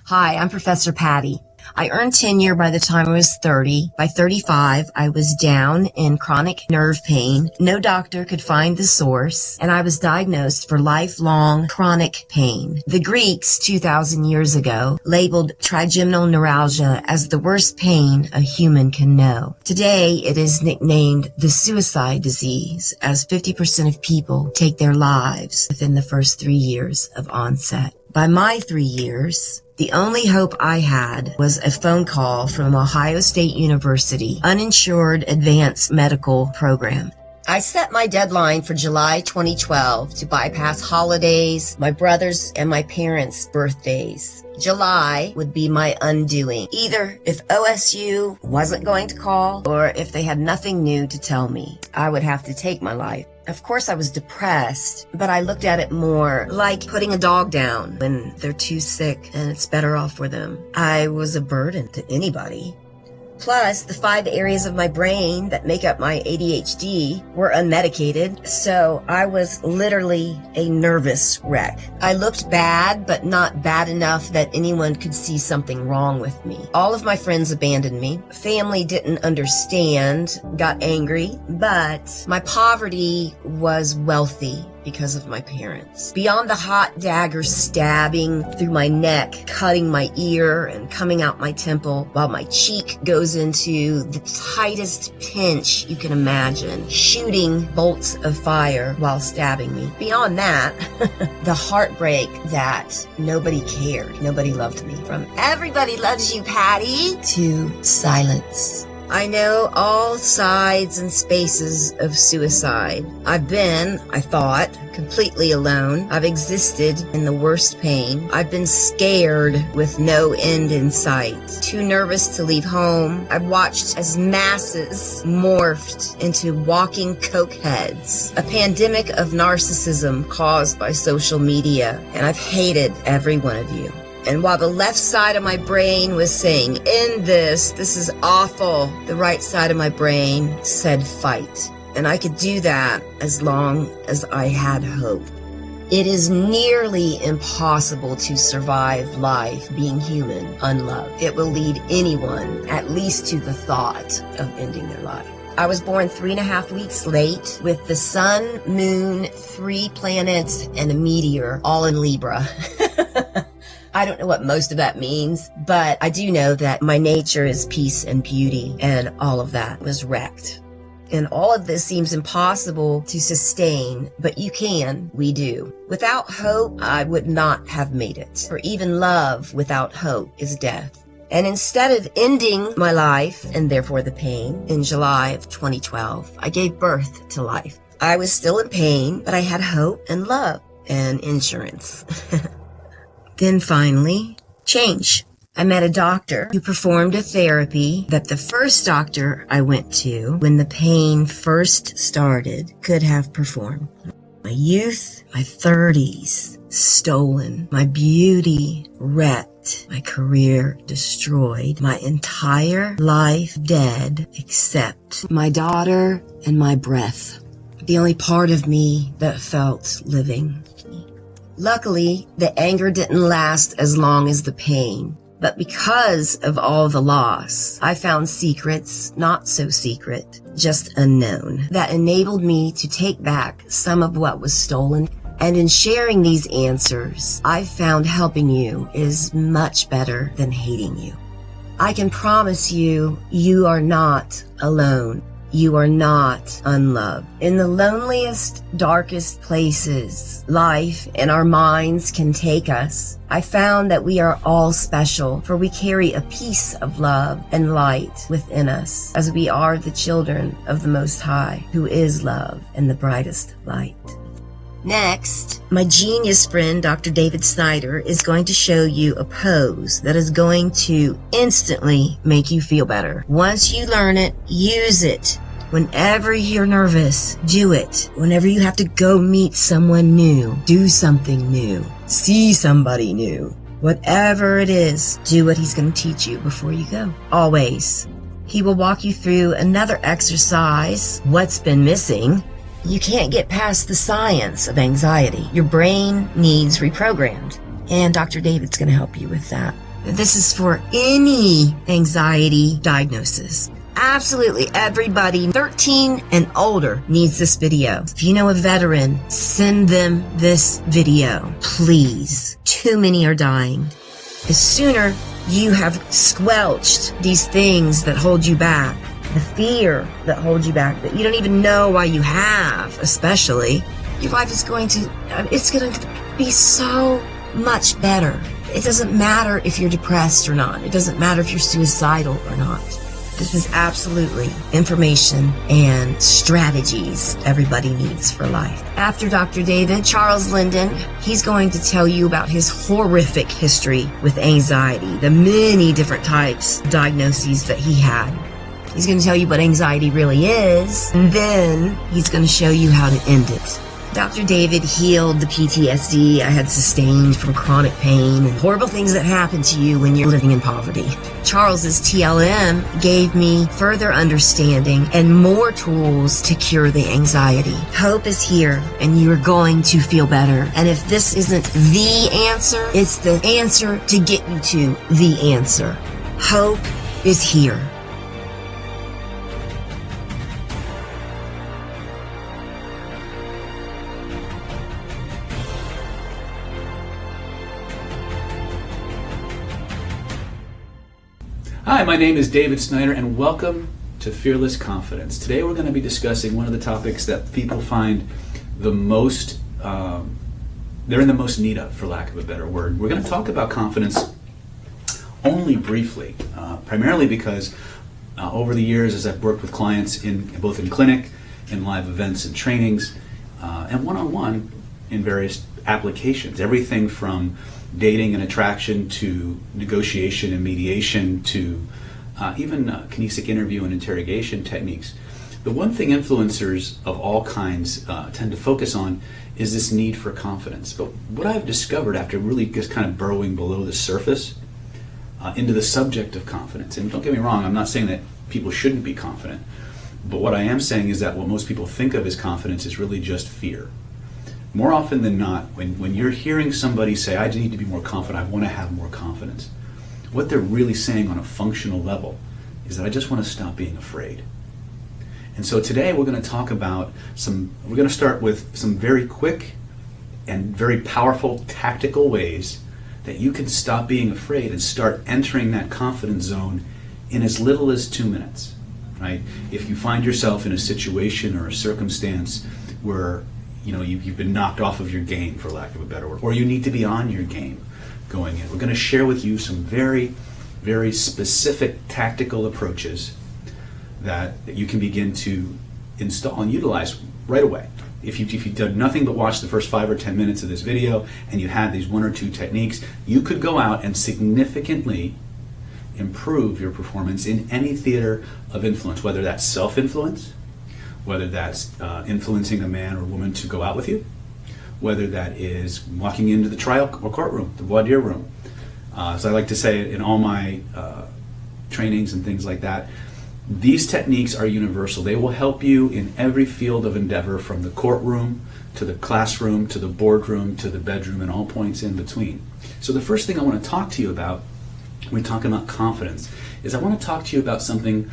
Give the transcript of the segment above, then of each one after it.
Hi, I'm Professor-Patti. I earned tenure by the time I was 30. By 35, I was down in chronic nerve pain. No doctor could find the source, and I was diagnosed for lifelong chronic pain. The Greeks, 2,000 years ago, labeled trigeminal neuralgia as the worst pain a human can know. Today, it is nicknamed the suicide disease, as 50% of people take their lives within the first 3 years of onset. By my 3 years, the only hope I had was a phone call from Ohio State University uninsured advanced medical program. I set my deadline for July 2012 to bypass holidays, my brother's and my parents' birthdays. July would be my undoing, either if OSU wasn't going to call or if they had nothing new to tell me. I would have to take my life. Of course, I was depressed, but I looked at it more like putting a dog down when they're too sick and it's better off for them. I was a burden to anybody. Plus, the 5 areas of my brain that make up my ADHD were unmedicated, so I was literally a nervous wreck. I looked bad, but not bad enough that anyone could see something wrong with me. All of my friends abandoned me. Family didn't understand, got angry, but my poverty was wealthy because of my parents. Beyond the hot dagger stabbing through my neck, cutting my ear, and coming out my temple, while my cheek goes into the tightest pinch you can imagine, shooting bolts of fire while stabbing me. Beyond that, the heartbreak that nobody cared, nobody loved me. From everybody loves you, Patty, to silence. I know all sides and spaces of suicide. I've been, I thought, completely alone. I've existed in the worst pain. I've been scared with no end in sight. Too nervous to leave home. I've watched as masses morphed into walking cokeheads. A pandemic of narcissism caused by social media. And I've hated every one of you. And while the left side of my brain was saying, end this is awful, the right side of my brain said, fight. And I could do that as long as I had hope. It is nearly impossible to survive life being human unloved. It will lead anyone at least to the thought of ending their life. I was born 3.5 weeks late with the sun, moon, 3 planets, and a meteor all in Libra. I don't know what most of that means, but I do know that my nature is peace and beauty, and all of that was wrecked. And all of this seems impossible to sustain, but you can, we do. Without hope, I would not have made it. For even love without hope is death. And instead of ending my life, and therefore the pain, in July of 2012, I gave birth to life. I was still in pain, but I had hope and love and insurance. Then finally, change. I met a doctor who performed a therapy that the first doctor I went to when the pain first started could have performed. My youth, my 30s, stolen. My beauty wrecked. My career destroyed. My entire life dead except my daughter and my breath. The only part of me that felt living. Luckily, the anger didn't last as long as the pain. But because of all the loss, I found secrets, not so secret, just unknown, that enabled me to take back some of what was stolen. And in sharing these answers, I've found helping you is much better than hating you. I can promise you, you are not alone. You are not unloved. In the loneliest, darkest places life and our minds can take us, I found that we are all special, for we carry a piece of love and light within us, as we are the children of the Most High, who is love and the brightest light. Next, my genius friend, Dr. David Snyder, is going to show you a pose that is going to instantly make you feel better. Once you learn it, use it. Whenever you're nervous, do it. Whenever you have to go meet someone new, do something new, see somebody new. Whatever it is, do what he's going to teach you before you go. Always. He will walk you through another exercise, what's been missing. You can't get past the science of anxiety. Your brain needs reprogrammed. And Dr. David's going to help you with that. This is for any anxiety diagnosis. Absolutely everybody 13 and older needs this video. If you know a veteran, send them this video, please. Too many are dying. The sooner you have squelched these things that hold you back, the fear that holds you back, that you don't even know why you have, especially, your life is going to be so much better. It doesn't matter if you're depressed or not. It doesn't matter if you're suicidal or not. This is absolutely information and strategies everybody needs for life. After Dr. David, Charles Linden, he's going to tell you about his horrific history with anxiety, the many different types of diagnoses that he had. He's going to tell you what anxiety really is, and then he's going to show you how to end it. Dr. David healed the PTSD I had sustained from chronic pain and horrible things that happen to you when you're living in poverty. Charles's TLM gave me further understanding and more tools to cure the anxiety. Hope is here, and you're going to feel better. And if this isn't the answer, it's the answer to get you to the answer. Hope is here. Hi, my name is David Snyder, and welcome to Fearless Confidence. Today we're going to be discussing one of the topics that people find the most, they're in the most need of, for lack of a better word. We're going to talk about confidence only briefly, primarily because over the years, as I've worked with clients both in clinic, in live events and trainings, and one-on-one in various applications, everything from dating and attraction to negotiation and mediation to even kinesic interview and interrogation techniques. The one thing influencers of all kinds tend to focus on is this need for confidence. But what I've discovered after really just kind of burrowing below the surface into the subject of confidence, and don't get me wrong, I'm not saying that people shouldn't be confident, but what I am saying is that what most people think of as confidence is really just fear. More often than not, when you're hearing somebody say, I need to be more confident, I want to have more confidence, what they're really saying on a functional level is that I just want to stop being afraid. And so today we're going to talk about we're going to start with some very quick and very powerful tactical ways that you can stop being afraid and start entering that confidence zone in as little as 2 minutes, right? If you find yourself in a situation or a circumstance where you've been knocked off of your game, for lack of a better word, or you need to be on your game going in, we're going to share with you some very, very specific tactical approaches that you can begin to install and utilize right away. If you've done nothing but watch the first 5 or 10 minutes of this video and you had these 1 or 2 techniques, you could go out and significantly improve your performance in any theater of influence, whether that's self-influence, whether that's influencing a man or woman to go out with you, whether that is walking into the trial or courtroom, the voir dire room. So I like to say in all my trainings and things like that, these techniques are universal. They will help you in every field of endeavor, from the courtroom to the classroom to the boardroom to the bedroom and all points in between. So the first thing I want to talk to you about when we talk about confidence is I want to talk to you about something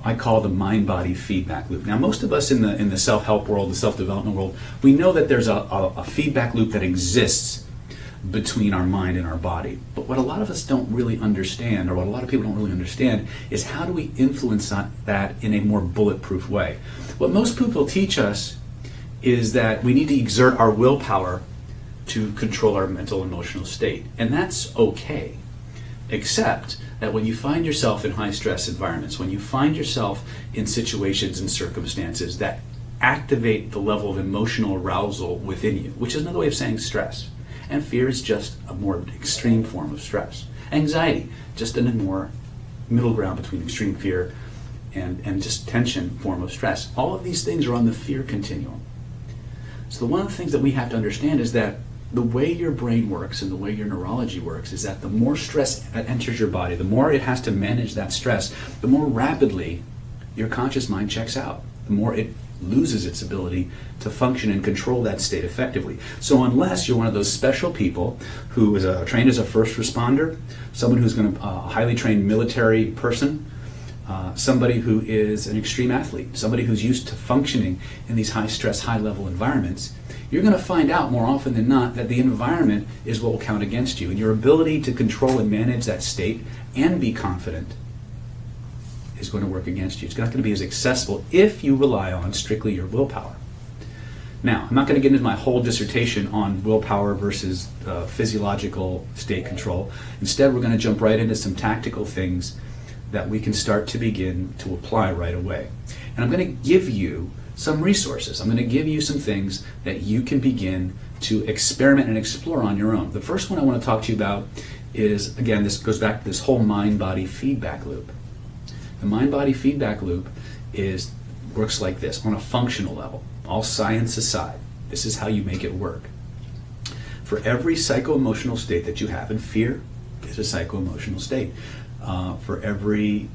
I call the mind-body feedback loop. Now, most of us in the self-help world, the self-development world, we know that there's a feedback loop that exists between our mind and our body. But what a lot of us don't really understand, or what a lot of people don't really understand, is how do we influence that in a more bulletproof way. What most people teach us is that we need to exert our willpower to control our mental and emotional state. And that's okay, except that when you find yourself in high stress environments, when you find yourself in situations and circumstances that activate the level of emotional arousal within you, which is another way of saying stress. And fear is just a more extreme form of stress. Anxiety, just in a more middle ground between extreme fear and just tension form of stress. All of these things are on the fear continuum. So one of the things that we have to understand is that the way your brain works and the way your neurology works is that the more stress that enters your body, the more it has to manage that stress, the more rapidly your conscious mind checks out, the more it loses its ability to function and control that state effectively. So unless you're one of those special people who is trained as a first responder, someone who's a highly trained military person, somebody who is an extreme athlete, somebody who's used to functioning in these high stress, high level environments, you're going to find out more often than not that the environment is what will count against you. And your ability to control and manage that state and be confident is going to work against you. It's not going to be as accessible if you rely on strictly your willpower. Now, I'm not going to get into my whole dissertation on willpower versus physiological state control. Instead, we're going to jump right into some tactical things that we can start to begin to apply right away. And I'm going to give you some resources. I'm going to give you some things that you can begin to experiment and explore on your own. The first one I want to talk to you about is, again, this goes back to this whole mind-body feedback loop. The mind-body feedback loop works like this on a functional level. All science aside, this is how you make it work. For every psycho-emotional state that you have, and fear is a psycho-emotional state, for every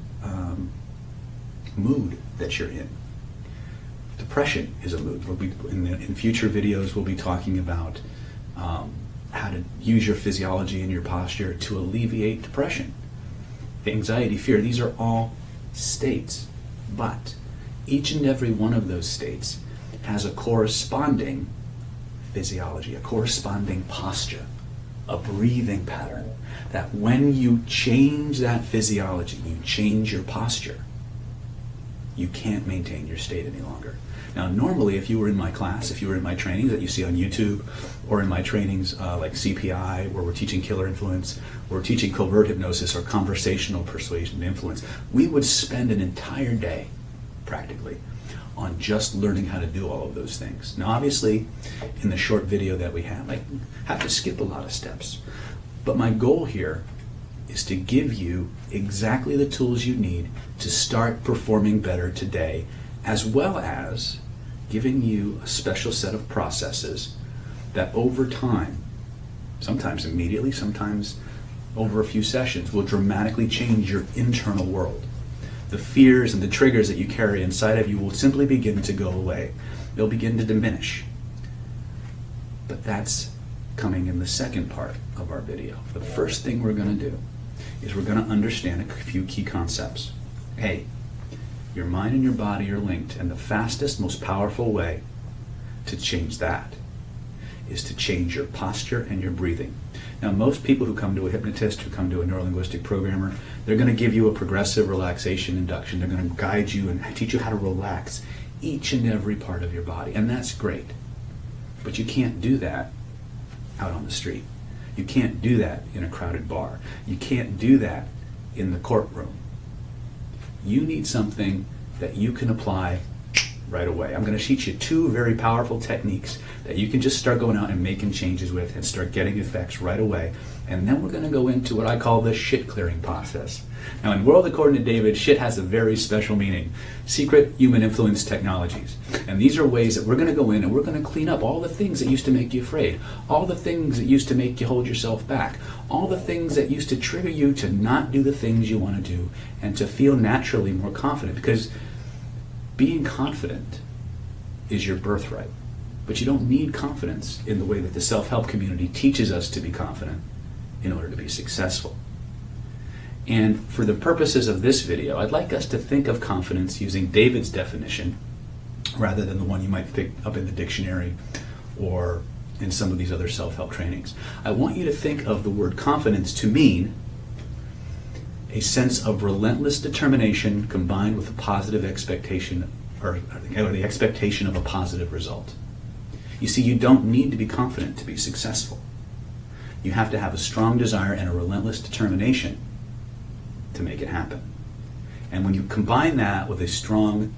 mood that you're in, depression is a mood. In future videos, we'll be talking about how to use your physiology and your posture to alleviate depression. Anxiety, fear, these are all states, but each and every one of those states has a corresponding physiology, a corresponding posture, a breathing pattern, that when you change that physiology, you change your posture, you can't maintain your state any longer. Now, normally, if you were in my class, if you were in my trainings that you see on YouTube, or in my trainings like CPI, where we're teaching killer influence, or we're teaching covert hypnosis or conversational persuasion and influence, we would spend an entire day, practically, on just learning how to do all of those things. Now, obviously, in the short video that we have, I have to skip a lot of steps. But my goal here is to give you exactly the tools you need to start performing better today as well as giving you a special set of processes that over time, sometimes immediately, sometimes over a few sessions, will dramatically change your internal world. The fears and the triggers that you carry inside of you will simply begin to go away. They'll begin to diminish. But that's coming in the second part of our video. The first thing we're going to do is we're going to understand a few key concepts. A, your mind and your body are linked, and the fastest, most powerful way to change that is to change your posture and your breathing. Now, most people who come to a hypnotist, who come to a neurolinguistic programmer, they're going to give you a progressive relaxation induction. They're going to guide you and teach you how to relax each and every part of your body, and that's great. But you can't do that out on the street. You can't do that in a crowded bar. You can't do that in the courtroom. You need something that you can apply right away. I'm going to teach you two very powerful techniques that you can just start going out and making changes with and start getting effects right away. And then we're going to go into what I call the shit clearing process. Now, in World According to David, shit has a very special meaning. Secret human influence technologies. And these are ways that we're going to go in and we're going to clean up all the things that used to make you afraid, all the things that used to make you hold yourself back, all the things that used to trigger you to not do the things you want to do and to feel naturally more confident. Because being confident is your birthright. But you don't need confidence in the way that the self-help community teaches us to be confident in order to be successful. And for the purposes of this video, I'd like us to think of confidence using David's definition rather than the one you might pick up in the dictionary or in some of these other self-help trainings. I want you to think of the word confidence to mean a sense of relentless determination combined with a positive expectation, or the expectation of a positive result. You see, you don't need to be confident to be successful. You have to have a strong desire and a relentless determination to make it happen. And when you combine that with a strong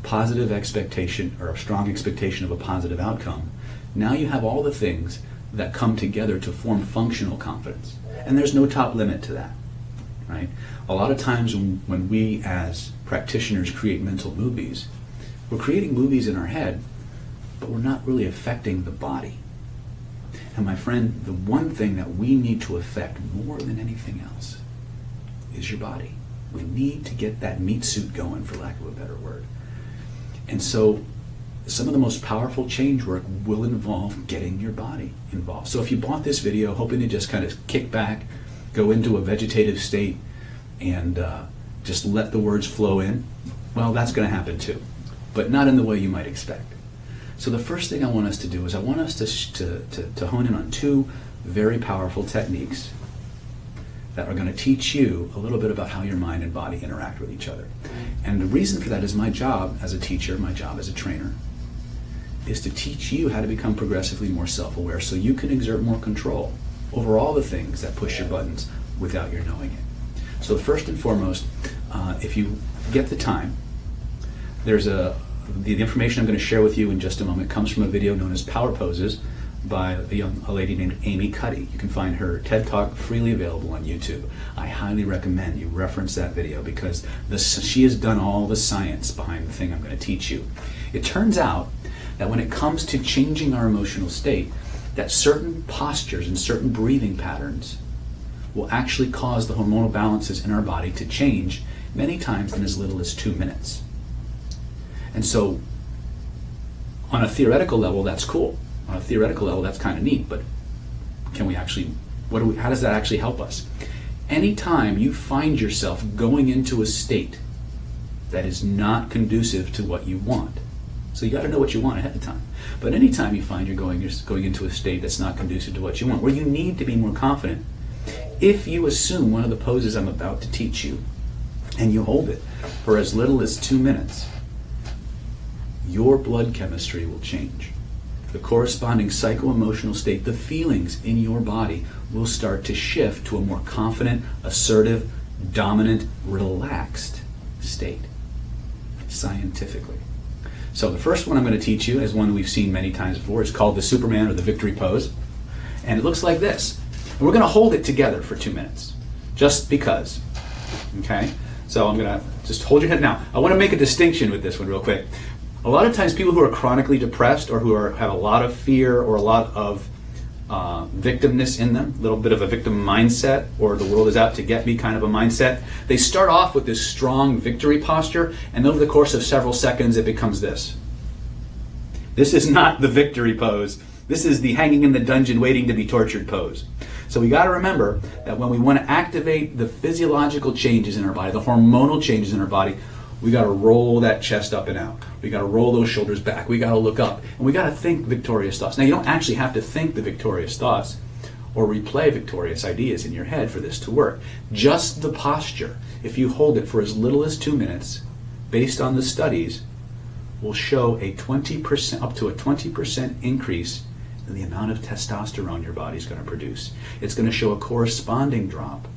positive expectation, or a strong expectation of a positive outcome, now you have all the things that come together to form functional confidence. And there's no top limit to that. Right? A lot of times when we as practitioners create mental movies, we're creating movies in our head, but we're not really affecting the body. And my friend, the one thing that we need to affect more than anything else is your body. We need to get that meat suit going, for lack of a better word. And so some of the most powerful change work will involve getting your body involved. So if you bought this video hoping to just kind of kick back, go into a vegetative state, and just let the words flow in, well, that's going to happen too, but not in the way you might expect. So the first thing I want us to do is I want us to hone in on two very powerful techniques that are going to teach you a little bit about how your mind and body interact with each other. And the reason for that is my job as a teacher, my job as a trainer, is to teach you how to become progressively more self-aware so you can exert more control over all the things that push your buttons without your knowing it. So first and foremost, if you get the time, there's the information I'm going to share with you in just a moment comes from a video known as Power Poses by a lady named Amy Cuddy. You can find her TED Talk freely available on YouTube. I highly recommend you reference that video because she has done all the science behind the thing I'm going to teach you. It turns out that when it comes to changing our emotional state, that certain postures and certain breathing patterns will actually cause the hormonal balances in our body to change many times in as little as 2 minutes. And so on a theoretical level, that's cool. On a theoretical level, that's kind of neat, but can we actually, how does that actually help us? Anytime you find yourself going into a state that is not conducive to what you want, so you got to know what you want ahead of time. But anytime you find you're going into a state that's not conducive to what you want, where you need to be more confident, if you assume one of the poses I'm about to teach you, and you hold it for as little as 2 minutes, your blood chemistry will change. The corresponding psycho-emotional state, the feelings in your body will start to shift to a more confident, assertive, dominant, relaxed state, scientifically. So the first one I'm going to teach you is one we've seen many times before. It's called the Superman or the Victory Pose. And it looks like this. And we're going to hold it together for 2 minutes, just because. Okay? So I'm going to Just hold your head. Now, I want to make a distinction with this one real quick. A lot of times people who are chronically depressed or who have a lot of fear or a lot of victimness in them, a little bit of a victim mindset, or the world is out to get me kind of a mindset, they start off with this strong victory posture, and over the course of several seconds it becomes this. This is not the victory pose. This is the hanging in the dungeon waiting to be tortured pose. So we got to remember that when we want to activate the physiological changes in our body, the hormonal changes in our body, we got to roll that chest up and out. We got to roll those shoulders back. We got to look up. And we got to think victorious thoughts. Now, you don't actually have to think the victorious thoughts or replay victorious ideas in your head for this to work. Just the posture, if you hold it for as little as 2 minutes, based on the studies, will show a 20%, up to a 20% increase in the amount of testosterone your body's going to produce. It's going to show a corresponding drop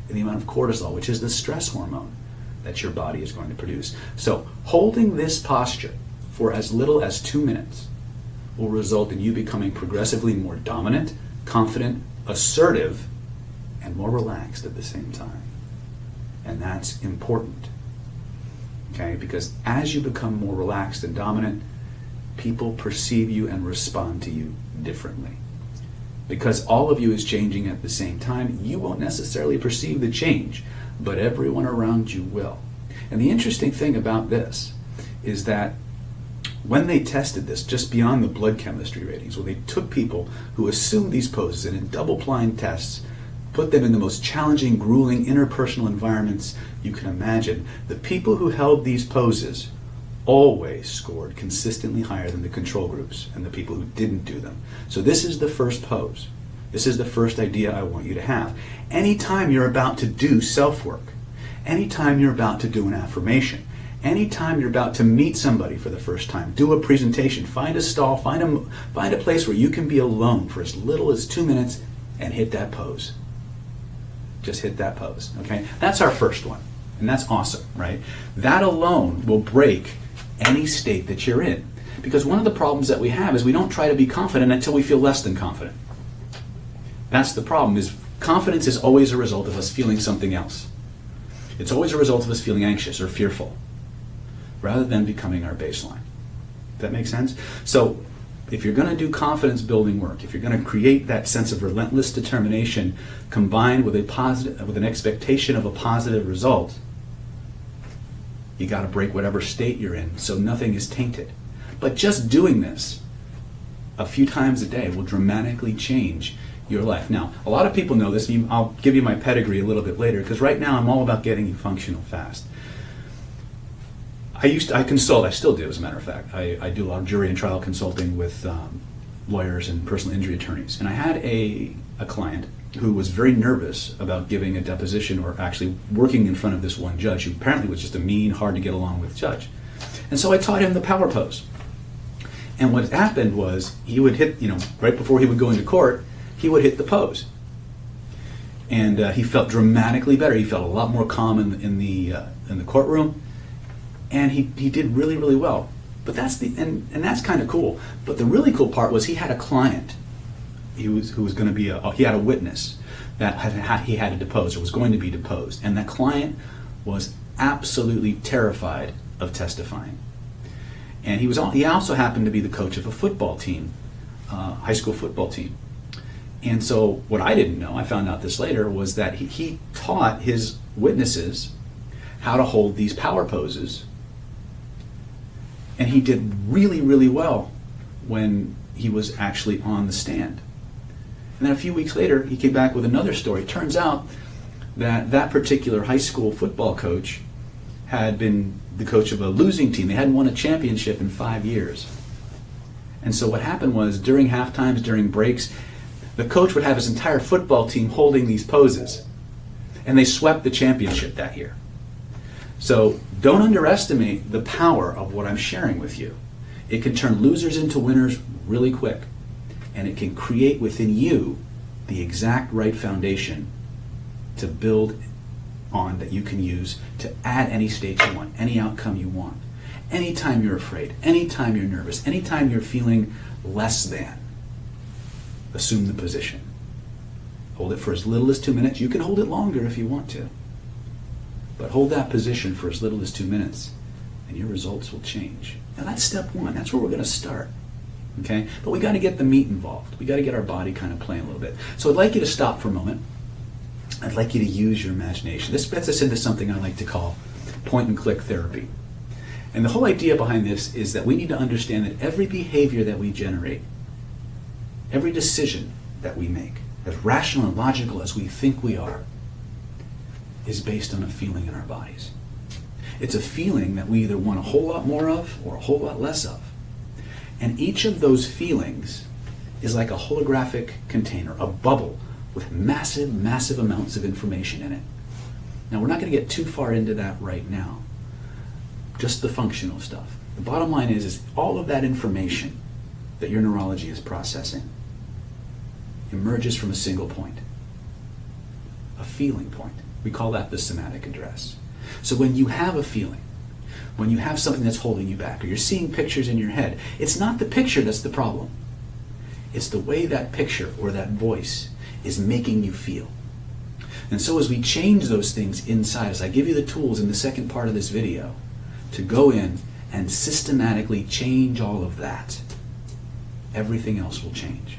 in the amount of cortisol, which is the stress hormone that your body is going to produce. So holding this posture for as little as 2 minutes will result in you becoming progressively more dominant, confident, assertive, and more relaxed at the same time. And that's important. Okay? Because as you become more relaxed and dominant, people perceive you and respond to you differently. Because all of you is changing at the same time, you won't necessarily perceive the change, but everyone around you will. And the interesting thing about this is that when they tested this, just beyond the blood chemistry ratings, where they took people who assumed these poses and in double-blind tests, put them in the most challenging, grueling, interpersonal environments you can imagine, the people who held these poses always scored consistently higher than the control groups and the people who didn't do them. So this is the first pose. This is the first idea I want you to have. Anytime you're about to do self-work, anytime you're about to do an affirmation, anytime you're about to meet somebody for the first time, do a presentation, find a stall, find a place where you can be alone for as little as 2 minutes and hit that pose. Just hit that pose, okay? That's our first one, and that's awesome, right? That alone will break any state that you're in. Because one of the problems that we have is we don't try to be confident until we feel less than confident. That's the problem, is confidence is always a result of us feeling something else. It's always a result of us feeling anxious or fearful, rather than becoming our baseline. Does that make sense? So if you're going to do confidence building work, if you're going to create that sense of relentless determination combined with an expectation of a positive result, you got to break whatever state you're in so nothing is tainted. But just doing this a few times a day will dramatically change your life. Now, a lot of people know this. I'll give you my pedigree a little bit later, because right now I'm all about getting you functional fast. I consult, I still do as a matter of fact. I do a lot of jury and trial consulting with lawyers and personal injury attorneys. And I had a client who was very nervous about giving a deposition or actually working in front of this one judge, who apparently was just a mean, hard to get along with judge. And so I taught him the power pose. And what happened was he would hit, right before he would go into court, he would hit the pose. And he felt dramatically better. He felt a lot more calm in the courtroom. And he did really, really well. But that's that's kind of cool. But the really cool part was he had a client who was going to be he had a witness that he had to depose or was going to be deposed. And that client was absolutely terrified of testifying. And he also happened to be the coach of a football team, high school football team. And so what I didn't know, I found out this later, was that he taught his witnesses how to hold these power poses. And he did really, really well when he was actually on the stand. And then a few weeks later, he came back with another story. It turns out that particular high school football coach had been the coach of a losing team. They hadn't won a championship in 5 years. And so what happened was, during half times, during breaks, the coach would have his entire football team holding these poses. And they swept the championship that year. So don't underestimate the power of what I'm sharing with you. It can turn losers into winners really quick. And it can create within you the exact right foundation to build on, that you can use to add any state you want, any outcome you want. Anytime you're afraid, anytime you're nervous, anytime you're feeling less than, assume the position. Hold it for as little as 2 minutes. You can hold it longer if you want to. But hold that position for as little as 2 minutes, and your results will change. Now that's step one. That's where we're going to start. Okay? But we got to get the meat involved. We got to get our body kind of playing a little bit. So I'd like you to stop for a moment. I'd like you to use your imagination. This gets us into something I like to call point and click therapy. And the whole idea behind this is that we need to understand that every behavior that we generate, every decision that we make, as rational and logical as we think we are, is based on a feeling in our bodies. It's a feeling that we either want a whole lot more of or a whole lot less of. And each of those feelings is like a holographic container, a bubble with massive, massive amounts of information in it. Now, we're not going to get too far into that right now, just the functional stuff. The bottom line is all of that information that your neurology is processing emerges from a single point, a feeling point. We call that the somatic address. So when you have a feeling, when you have something that's holding you back, or you're seeing pictures in your head, it's not the picture that's the problem. It's the way that picture or that voice is making you feel. And so as we change those things inside us, I give you the tools in the second part of this video to go in and systematically change all of that. Everything else will change.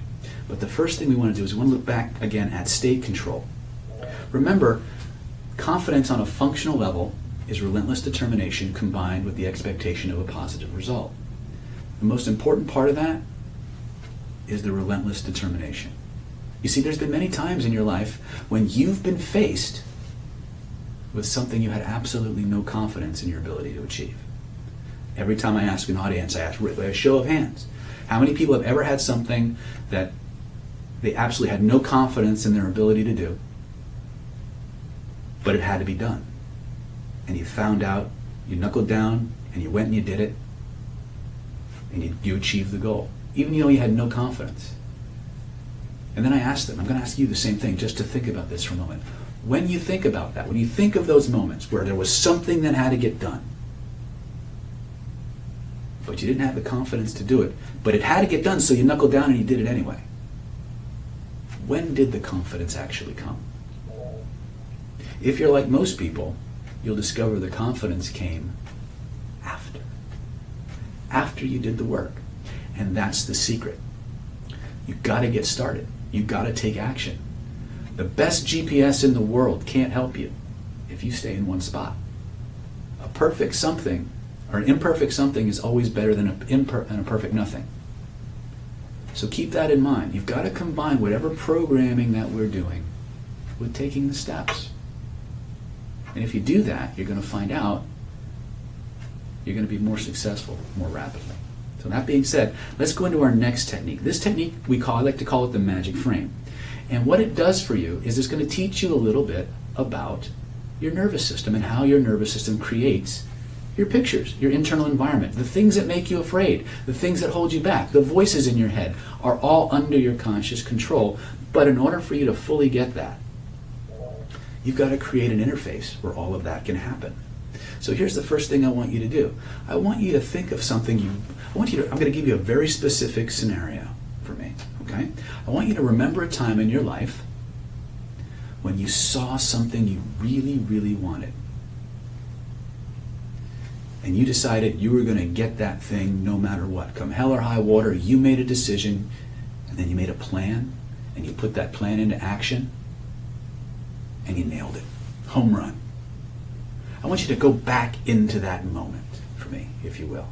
But the first thing we want to do is we want to look back again at state control. Remember, confidence on a functional level is relentless determination combined with the expectation of a positive result. The most important part of that is the relentless determination. You see, there's been many times in your life when you've been faced with something you had absolutely no confidence in your ability to achieve. Every time I ask an audience, I ask by a show of hands, how many people have ever had something that they absolutely had no confidence in their ability to do, but it had to be done? And you found out, you knuckled down, and you went and you did it, and you achieved the goal, even though you had no confidence. And then I asked them, I'm going to ask you the same thing, just to think about this for a moment. When you think about that, when you think of those moments where there was something that had to get done, but you didn't have the confidence to do it, but it had to get done, so you knuckled down and you did it anyway. When did the confidence actually come? If you're like most people, you'll discover the confidence came after you did the work. And that's the secret. You've got to get started. You've got to take action. The best GPS in the world can't help you if you stay in one spot. A perfect something, or an imperfect something, is always better than a perfect nothing. So keep that in mind. You've got to combine whatever programming that we're doing with taking the steps. And if you do that, you're going to find out you're going to be more successful more rapidly. So that being said, let's go into our next technique. This technique I like to call it the magic frame. And what it does for you is it's going to teach you a little bit about your nervous system and how your nervous system creates your pictures, your internal environment, the things that make you afraid, the things that hold you back, the voices in your head are all under your conscious control. But in order for you to fully get that, you've got to create an interface where all of that can happen. So here's the first thing I want you to do. I want you to think of something I'm going to give you a very specific scenario for me, okay? I want you to remember a time in your life when you saw something you really, really wanted. And you decided you were going to get that thing no matter what. Come hell or high water, you made a decision, and then you made a plan, and you put that plan into action, and you nailed it. Home run. I want you to go back into that moment for me, if you will.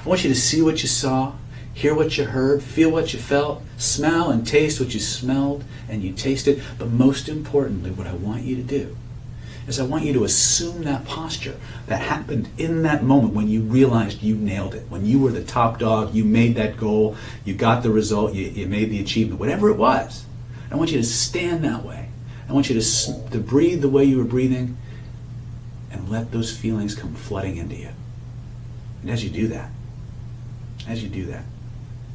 I want you to see what you saw, hear what you heard, feel what you felt, smell and taste what you smelled and you tasted. But most importantly, what I want you to do is I want you to assume that posture that happened in that moment when you realized you nailed it, when you were the top dog, you made that goal, you got the result, you made the achievement, whatever it was. I want you to stand that way. I want you to breathe the way you were breathing and let those feelings come flooding into you. And as you do that, I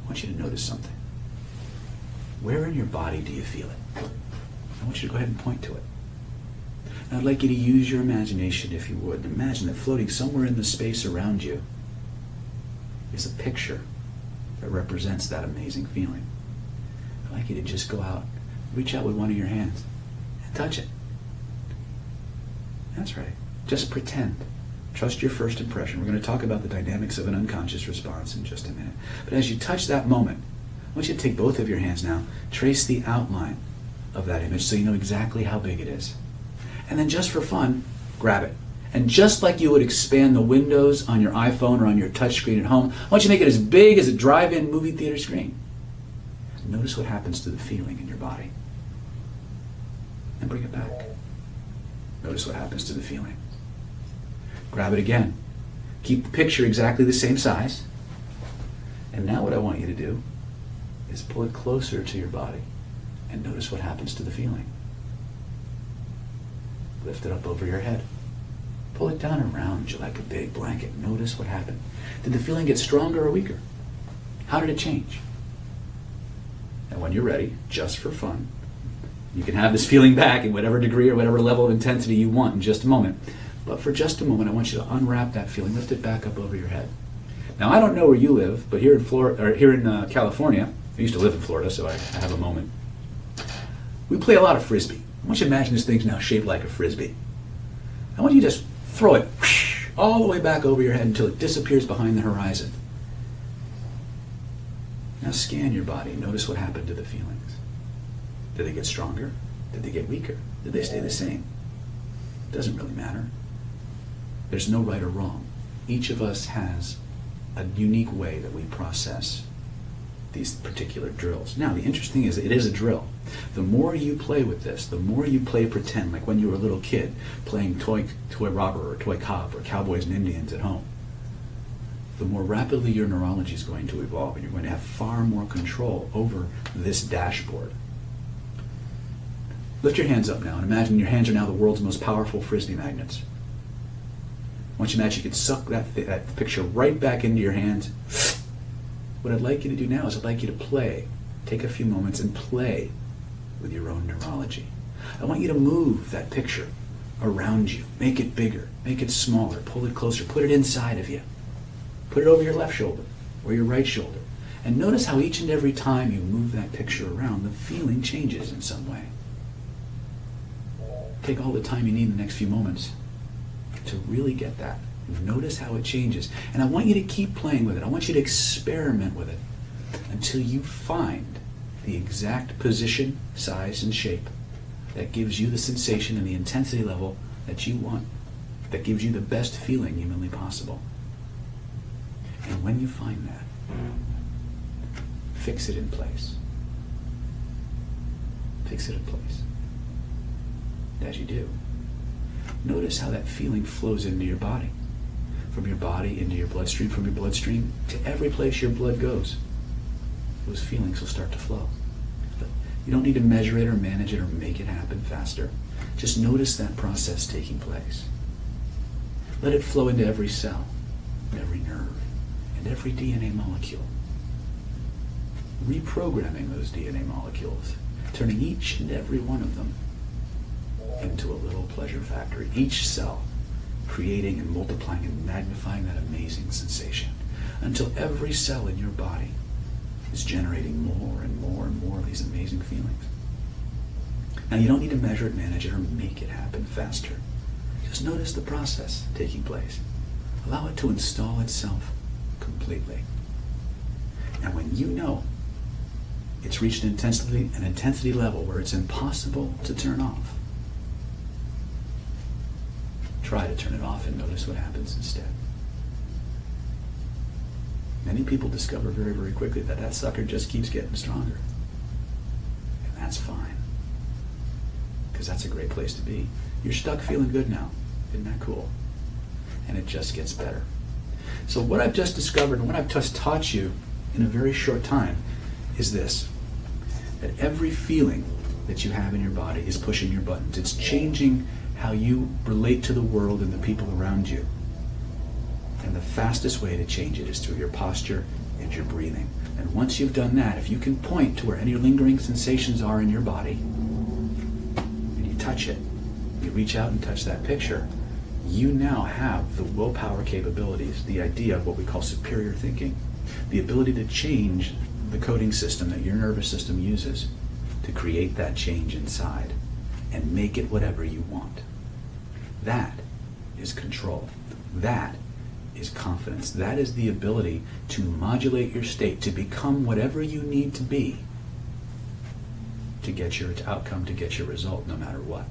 want you to notice something. Where in your body do you feel it? I want you to go ahead and point to it. And I'd like you to use your imagination, if you would. Imagine that floating somewhere in the space around you is a picture that represents that amazing feeling. I'd like you to just go out, reach out with one of your hands, and touch it. That's right. Just pretend. Trust your first impression. We're going to talk about the dynamics of an unconscious response in just a minute. But as you touch that moment, I want you to take both of your hands now, trace the outline of that image so you know exactly how big it is. And then just for fun, grab it. And just like you would expand the windows on your iPhone or on your touchscreen at home, I want you to make it as big as a drive-in movie theater screen. Notice what happens to the feeling in your body. And bring it back. Notice what happens to the feeling. Grab it again. Keep the picture exactly the same size. And now what I want you to do is pull it closer to your body and notice what happens to the feeling. Lift it up over your head. Pull it down around you like a big blanket. Notice what happened. Did the feeling get stronger or weaker? How did it change? And when you're ready, just for fun, you can have this feeling back in whatever degree or whatever level of intensity you want in just a moment. But for just a moment, I want you to unwrap that feeling, lift it back up over your head. Now, I don't know where you live, but here in California, I used to live in Florida, so I have a moment. We play a lot of frisbee. I want you to imagine this thing's now shaped like a frisbee. I want you to just throw it all the way back over your head until it disappears behind the horizon. Now scan your body. Notice what happened to the feelings. Did they get stronger? Did they get weaker? Did they stay the same? It doesn't really matter. There's no right or wrong. Each of us has a unique way that we process these particular drills. Now, the interesting thing is it is a drill. The more you play with this, the more you play pretend, like when you were a little kid playing toy robber or toy cop or cowboys and Indians at home, the more rapidly your neurology is going to evolve, and you're going to have far more control over this dashboard. Lift your hands up now and imagine your hands are now the world's most powerful frisbee magnets. Once you imagine you can suck that picture right back into your hands. What I'd like you to do now is I'd like you to play. Take a few moments and play with your own neurology. I want you to move that picture around you. Make it bigger. Make it smaller. Pull it closer. Put it inside of you. Put it over your left shoulder or your right shoulder. And notice how each and every time you move that picture around, the feeling changes in some way. Take all the time you need in the next few moments to really get that. Notice how it changes. And I want you to keep playing with it. I want you to experiment with it until you find the exact position, size, and shape that gives you the sensation and the intensity level that you want, that gives you the best feeling humanly possible. And when you find that, fix it in place. Fix it in place. And as you do, notice how that feeling flows into your body. From your body into your bloodstream, from your bloodstream to every place your blood goes. Those feelings will start to flow. But you don't need to measure it or manage it or make it happen faster. Just notice that process taking place. Let it flow into every cell, and every nerve, and every DNA molecule. Reprogramming those DNA molecules, turning each and every one of them into a little pleasure factory. Each cell creating and multiplying and magnifying that amazing sensation until every cell in your body is generating more and more and more of these amazing feelings. Now, you don't need to measure it, manage it, or make it happen faster. Just notice the process taking place. Allow it to install itself completely. And when you know it's reached an intensity level where it's impossible to turn off, try to turn it off and notice what happens instead. Many people discover very, very quickly that that sucker just keeps getting stronger. And that's fine. Because that's a great place to be. You're stuck feeling good now. Isn't that cool? And it just gets better. So what I've just discovered and what I've just taught you in a very short time is this. That every feeling that you have in your body is pushing your buttons. It's changing how you relate to the world and the people around you. And the fastest way to change it is through your posture and your breathing. And once you've done that, if you can point to where any lingering sensations are in your body, and you touch it, you reach out and touch that picture, you now have the willpower capabilities, the idea of what we call superior thinking, the ability to change the coding system that your nervous system uses to create that change inside and make it whatever you want. That is control. That is confidence. That is the ability to modulate your state, to become whatever you need to be to get your outcome, to get your result, no matter what.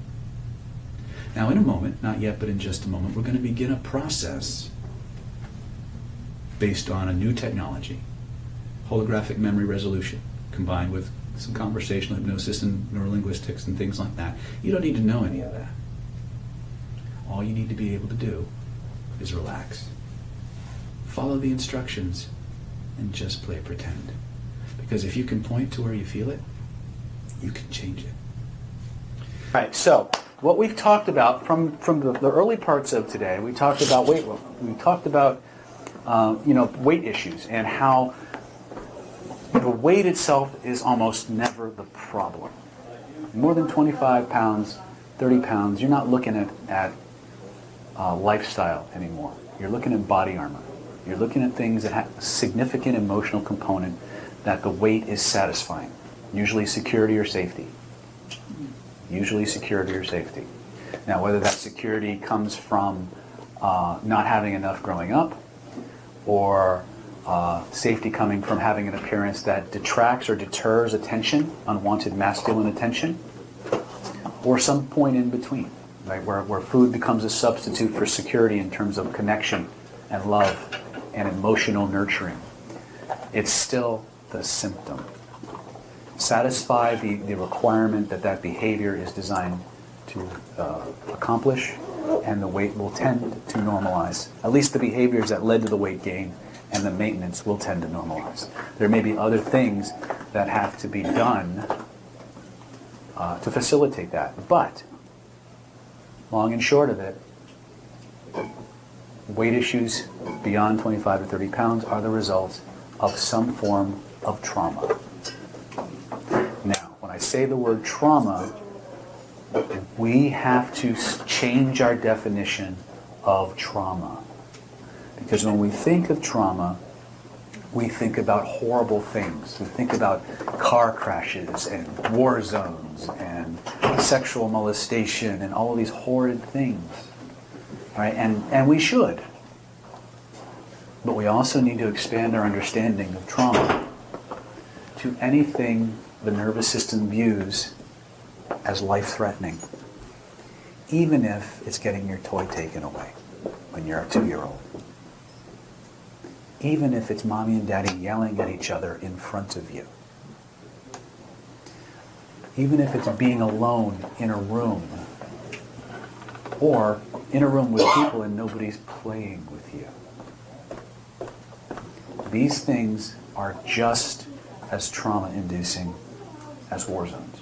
Now, in a moment, not yet, but in just a moment, we're going to begin a process based on a new technology, holographic memory resolution, combined with some conversational hypnosis and neurolinguistics and things like that. You don't need to know any of that. All you need to be able to do is relax. Follow the instructions and just play pretend. Because if you can point to where you feel it, you can change it. All right, so what we've talked about from the early parts of today, we talked about weight. We talked about weight issues and how the weight itself is almost never the problem. More than 25 pounds, 30 pounds, you're not looking at lifestyle anymore. You're looking at body armor. You're looking at things that have a significant emotional component that the weight is satisfying. Usually security or safety. Usually security or safety. Now, whether that security comes from not having enough growing up, or safety coming from having an appearance that detracts or deters attention, unwanted masculine attention, or some point in between, right, where food becomes a substitute for security in terms of connection and love and emotional nurturing. It's still the symptom. Satisfy the requirement that behavior is designed to accomplish, and the weight will tend to normalize. At least the behaviors that led to the weight gain and the maintenance will tend to normalize. There may be other things that have to be done to facilitate that. But, long and short of it, weight issues beyond 25 or 30 pounds are the result of some form of trauma. Now, when I say the word trauma, we have to change our definition of trauma. Because when we think of trauma, we think about horrible things. We think about car crashes and war zones and sexual molestation and all of these horrid things. Right? And we should. But we also need to expand our understanding of trauma to anything the nervous system views as life-threatening, even if it's getting your toy taken away when you're a 2-year-old. Even if it's mommy and daddy yelling at each other in front of you. Even if it's being alone in a room, or in a room with people and nobody's playing with you. These things are just as trauma-inducing as war zones.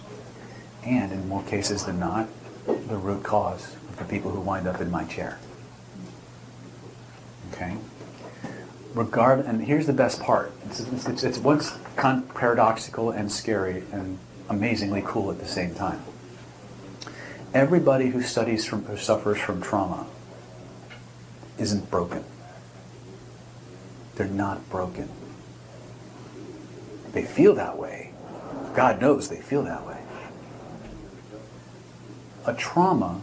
And in more cases than not, the root cause of the people who wind up in my chair. Okay? And here's the best part. It's once paradoxical and scary and amazingly cool at the same time. Everybody who suffers from trauma isn't broken. They're not broken. They feel that way. God knows they feel that way. A trauma,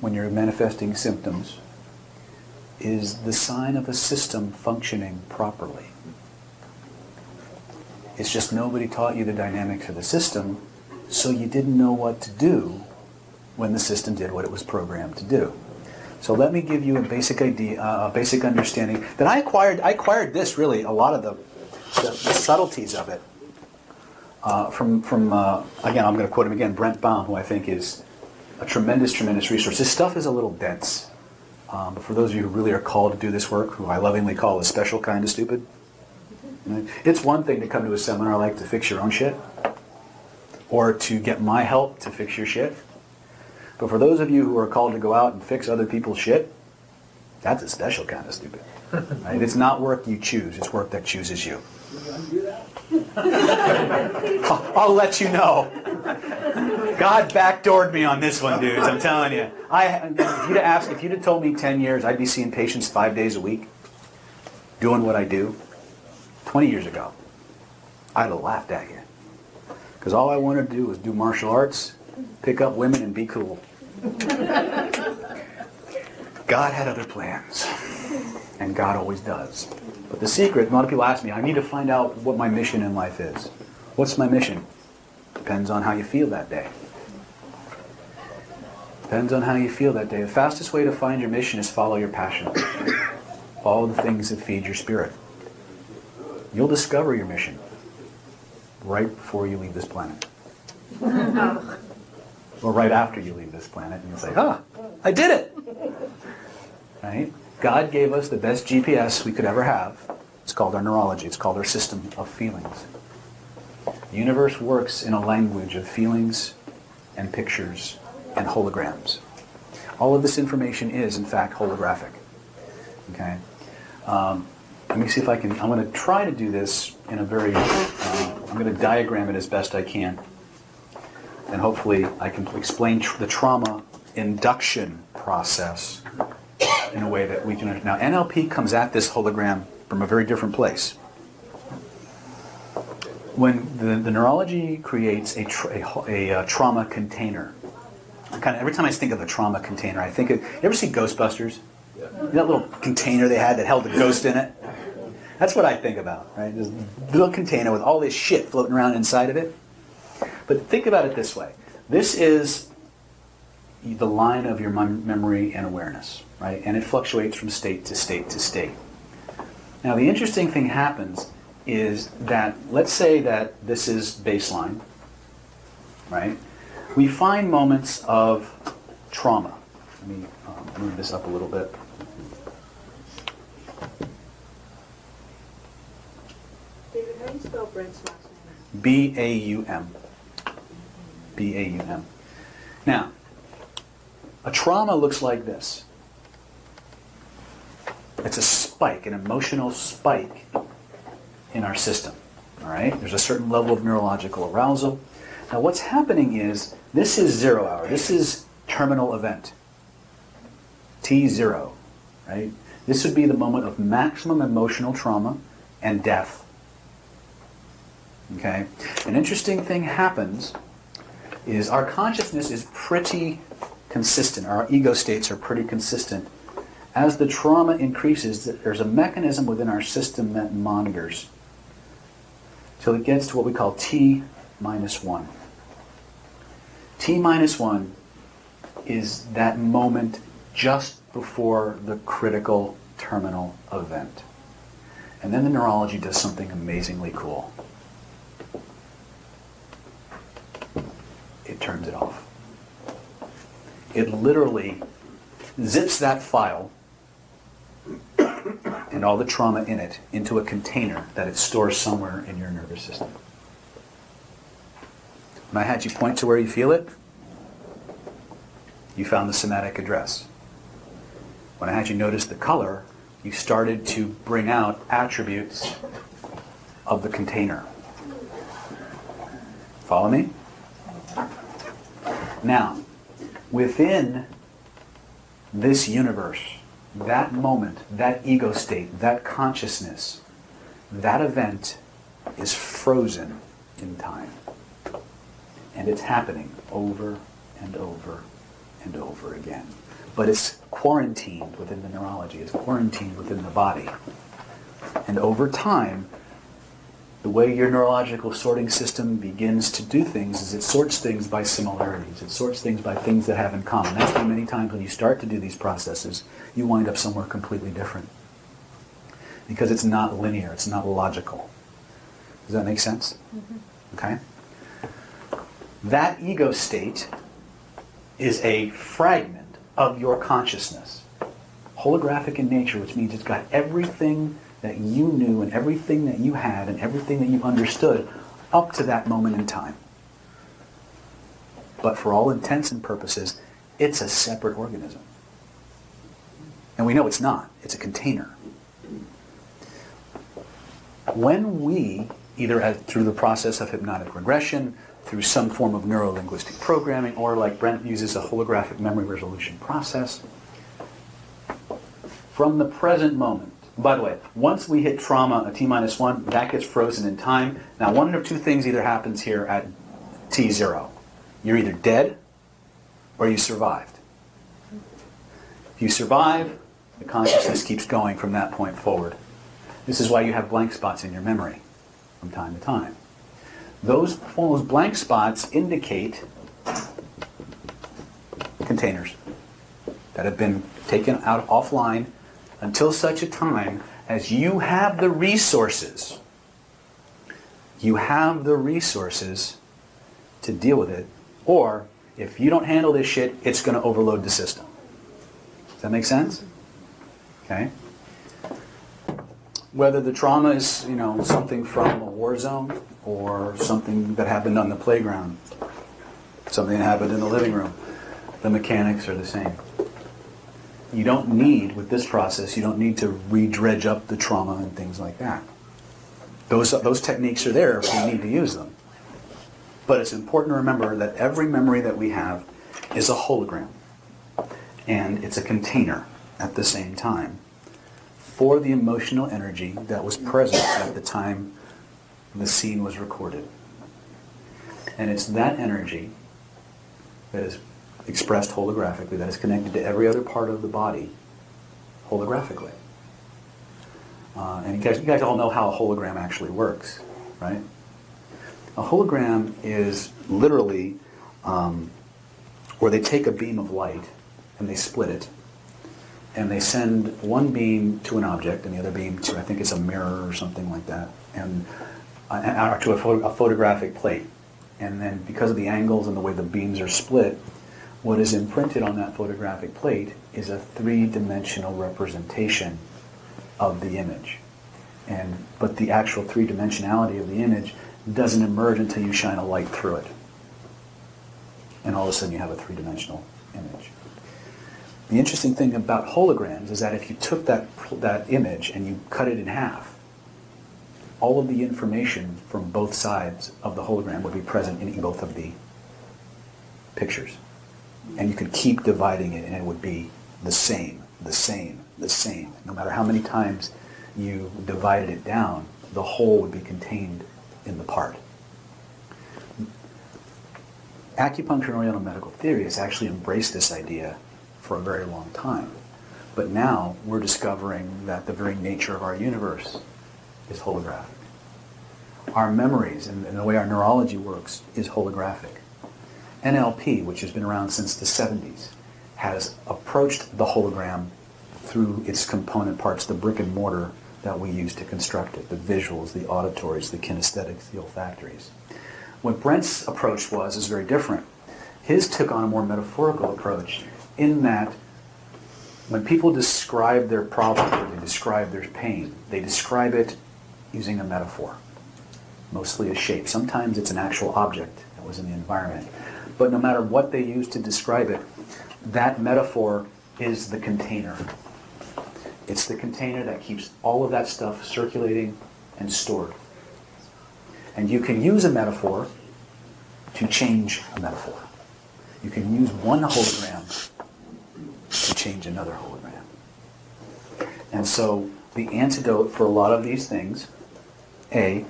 when you're manifesting symptoms, is the sign of a system functioning properly. It's just nobody taught you the dynamics of the system, so you didn't know what to do when the system did what it was programmed to do. So let me give you a basic idea, a basic understanding that I acquired. I acquired this really, a lot of the subtleties of it from again, I'm going to quote him again, Brent Baum, who I think is a tremendous resource. This stuff is a little dense. But for those of you who really are called to do this work, who I lovingly call a special kind of stupid, it's one thing to come to a seminar like to fix your own shit, or to get my help to fix your shit. But for those of you who are called to go out and fix other people's shit, that's a special kind of stupid. Right? It's not work you choose, it's work that chooses you. I'll let you know. God backdoored me on this one, dudes. I'm telling you. If you'd have told me 10 years I'd be seeing patients 5 days a week, doing what I do, 20 years ago, I'd have laughed at you. Because all I wanted to do was do martial arts, pick up women, and be cool. God had other plans, and God always does. But the secret, a lot of people ask me, I need to find out what my mission in life is. What's my mission? Depends on how you feel that day. Depends on how you feel that day. The fastest way to find your mission is follow your passion. Follow the things that feed your spirit. You'll discover your mission right before you leave this planet. Or right after you leave this planet, and you'll say, I did it! Right? God gave us the best GPS we could ever have. It's called our neurology. It's called our system of feelings. The universe works in a language of feelings and pictures and holograms. All of this information is, in fact, holographic. Okay? Let me see if I can... I'm going to try to do this in a very... I'm going to diagram it as best I can. And hopefully I can explain the trauma induction process in a way that we can understand. Now, NLP comes at this hologram from a very different place. When the neurology creates a trauma container, every time I think of a trauma container, I think of, you ever see Ghostbusters? Yeah. That little container they had that held a ghost in it? That's what I think about, right? This little container with all this shit floating around inside of it. But think about it this way. This is the line of your memory and awareness, right? And it fluctuates from state to state to state. Now, the interesting thing happens is that, let's say that this is baseline, right? We find moments of trauma. Let me move this up a little bit. David, how do you spell Brent's last name? B-A-U-M. B-A-U-M. Now, a trauma looks like this. It's a spike, an emotional spike in our system. All right? There's a certain level of neurological arousal. Now, what's happening is, this is 0 hour. This is terminal event. T0, right? This would be the moment of maximum emotional trauma and death. Okay? An interesting thing happens is our consciousness is pretty consistent. Our ego states are pretty consistent. As the trauma increases, there's a mechanism within our system that monitors till it gets to what we call T minus 1. T minus 1 is that moment just before the critical terminal event. And then the neurology does something amazingly cool. It turns it off. It literally zips that file and all the trauma in it into a container that it stores somewhere in your nervous system. When I had you point to where you feel it, you found the somatic address. When I had you notice the color, you started to bring out attributes of the container. Follow me? Now, within this universe, that moment, that ego state, that consciousness, that event is frozen in time. And it's happening over and over and over again. But it's quarantined within the neurology. It's quarantined within the body. And over time, the way your neurological sorting system begins to do things is it sorts things by similarities. It sorts things by things that have in common. That's why many times when you start to do these processes, you wind up somewhere completely different. Because it's not linear. It's not logical. Does that make sense? Mm-hmm. Okay? That ego state is a fragment of your consciousness. Holographic in nature, which means it's got everything that you knew and everything that you had and everything that you understood up to that moment in time. But for all intents and purposes, it's a separate organism. And we know it's not. It's a container. When we, either through the process of hypnotic regression, through some form of neuro-linguistic programming, or like Brent uses a holographic memory resolution process, from the present moment. By the way, once we hit trauma, a T-1, that gets frozen in time. Now, one of two things either happens here at T0. You're either dead or you survived. If you survive, the consciousness keeps going from that point forward. This is why you have blank spots in your memory from time to time. Those blank spots indicate containers that have been taken out offline until such a time as you have the resources. You have the resources to deal with it, or if you don't handle this shit, it's going to overload the system. Does that make sense? Okay. Whether the trauma is, something from a war zone or something that happened on the playground, something that happened in the living room, the mechanics are the same. You don't need, with this process, you don't need to re-dredge up the trauma and things like that. Those techniques are there if we need to use them. But it's important to remember that every memory that we have is a hologram. And it's a container at the same time for the emotional energy that was present at the time the scene was recorded. And it's that energy that is expressed holographically, that is connected to every other part of the body holographically. And you guys all know how a hologram actually works, right? A hologram is literally where they take a beam of light and they split it, and they send one beam to an object and the other beam to, I think it's a mirror or something like that, and to a photographic plate. And then because of the angles and the way the beams are split, what is imprinted on that photographic plate is a three-dimensional representation of the image. But the actual three-dimensionality of the image doesn't emerge until you shine a light through it. And all of a sudden you have a three-dimensional image. The interesting thing about holograms is that if you took that image and you cut it in half, all of the information from both sides of the hologram would be present in both of the pictures. And you could keep dividing it and it would be the same, the same, the same. No matter how many times you divided it down, the whole would be contained in the part. Acupuncture and Oriental medical theory has actually embraced this idea for a very long time. But now we're discovering that the very nature of our universe is holographic. Our memories and the way our neurology works is holographic. NLP, which has been around since the 70s, has approached the hologram through its component parts, the brick and mortar that we use to construct it, the visuals, the auditories, the kinesthetics, the olfactories. What Brent's approach is very different. His took on a more metaphorical approach in that when people describe their problem or they describe their pain, they describe it using a metaphor, mostly a shape. Sometimes it's an actual object that was in the environment. But no matter what they use to describe it, that metaphor is the container. It's the container that keeps all of that stuff circulating and stored. And you can use a metaphor to change a metaphor. You can use one hologram to change another hologram. And so the antidote for a lot of these things, you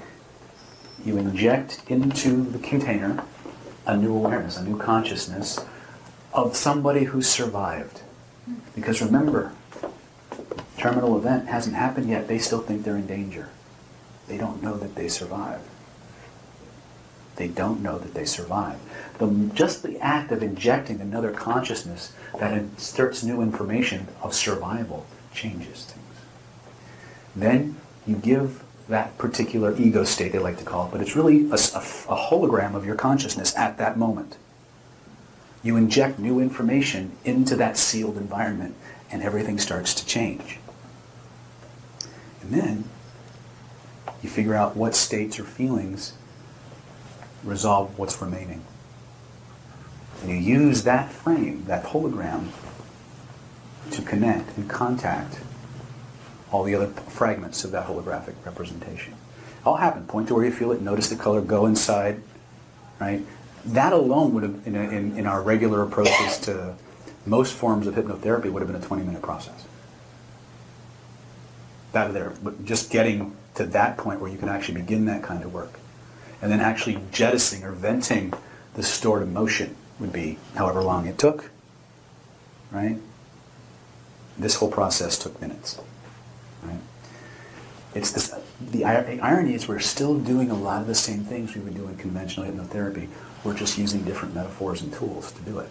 inject into the container a new awareness, a new consciousness of somebody who's survived. Because remember, terminal event hasn't happened yet. They still think they're in danger. They don't know that they survived. They don't know that they survived. Just the act of injecting another consciousness that inserts new information of survival changes things. Then you give that particular ego state, they like to call it, but it's really a hologram of your consciousness at that moment. You inject new information into that sealed environment and everything starts to change. And then you figure out what states or feelings resolve what's remaining. And you use that frame, that hologram, to connect and contact all the other fragments of that holographic representation. All happen. Point to where you feel it, notice the color, go inside, right? That alone would have, in our regular approaches to most forms of hypnotherapy, would have been a 20-minute process. That there, but just getting to that point where you can actually begin that kind of work. And then actually jettisoning or venting the stored emotion would be however long it took, right? This whole process took minutes. Right? It's this, the irony is we're still doing a lot of the same things we would do in conventional hypnotherapy. We're just using different metaphors and tools to do it.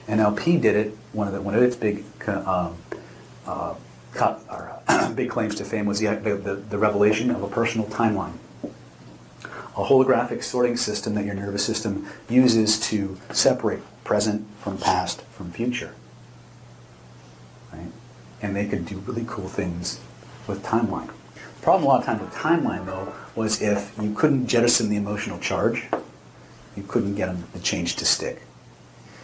NLP did it. One of its big big claims to fame was the revelation of a personal timeline, a holographic sorting system that your nervous system uses to separate present from past from future. Right? And they could do really cool things with timeline. The problem a lot of times with timeline, though, was if you couldn't jettison the emotional charge, you couldn't get the change to stick.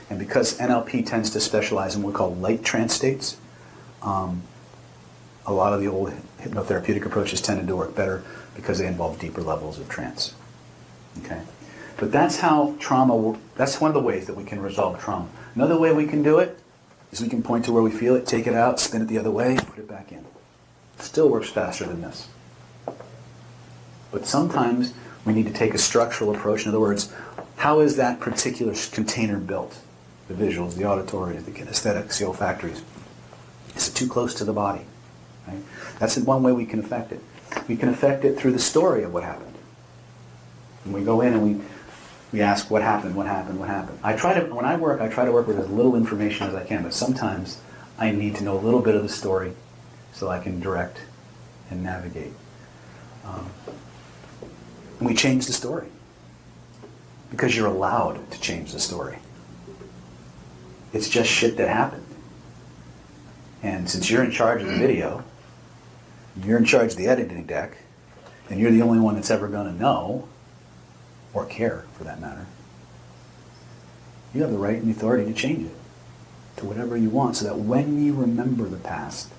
And because NLP tends to specialize in what we call light trance states, a lot of the old hypnotherapeutic approaches tended to work better because they involve deeper levels of trance. Okay? But that's how trauma, that's one of the ways that we can resolve trauma. Another way we can do it is we can point to where we feel it, take it out, spin it the other way, and put it back in. Still works faster than this. But sometimes we need to take a structural approach. In other words, how is that particular container built? The visuals, the auditories, the kinesthetics, the olfactories. Is it too close to the body? Right? That's one way we can affect it. We can affect it through the story of what happened. And we go in and we ask what happened, what happened, what happened. When I work, I try to work with as little information as I can, but sometimes I need to know a little bit of the story so I can direct and navigate. And we change the story because you're allowed to change the story. It's just shit that happened. And since you're in charge of the video, you're in charge of the editing deck, and you're the only one that's ever going to know, or care for that matter, you have the right and the authority to change it to whatever you want so that when you remember the past,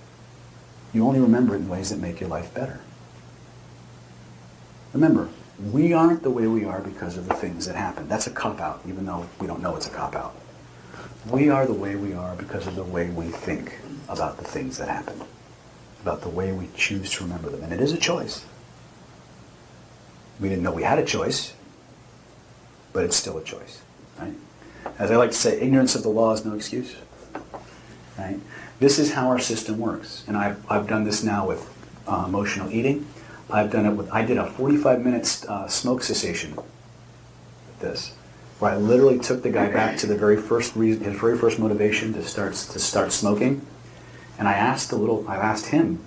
you only remember it in ways that make your life better. Remember, we aren't the way we are because of the things that happened. That's a cop-out, even though we don't know it's a cop-out. We are the way we are because of the way we think about the things that happened, about the way we choose to remember them. And it is a choice. We didn't know we had a choice, but it's still a choice. Right? As I like to say, ignorance of the law is no excuse. Right? This is how our system works. And I've done this now with emotional eating. I've done it with, I did a 45-minute smoke cessation with this, where I literally took the guy back to the very first reason, his very first motivation to start smoking, and I asked him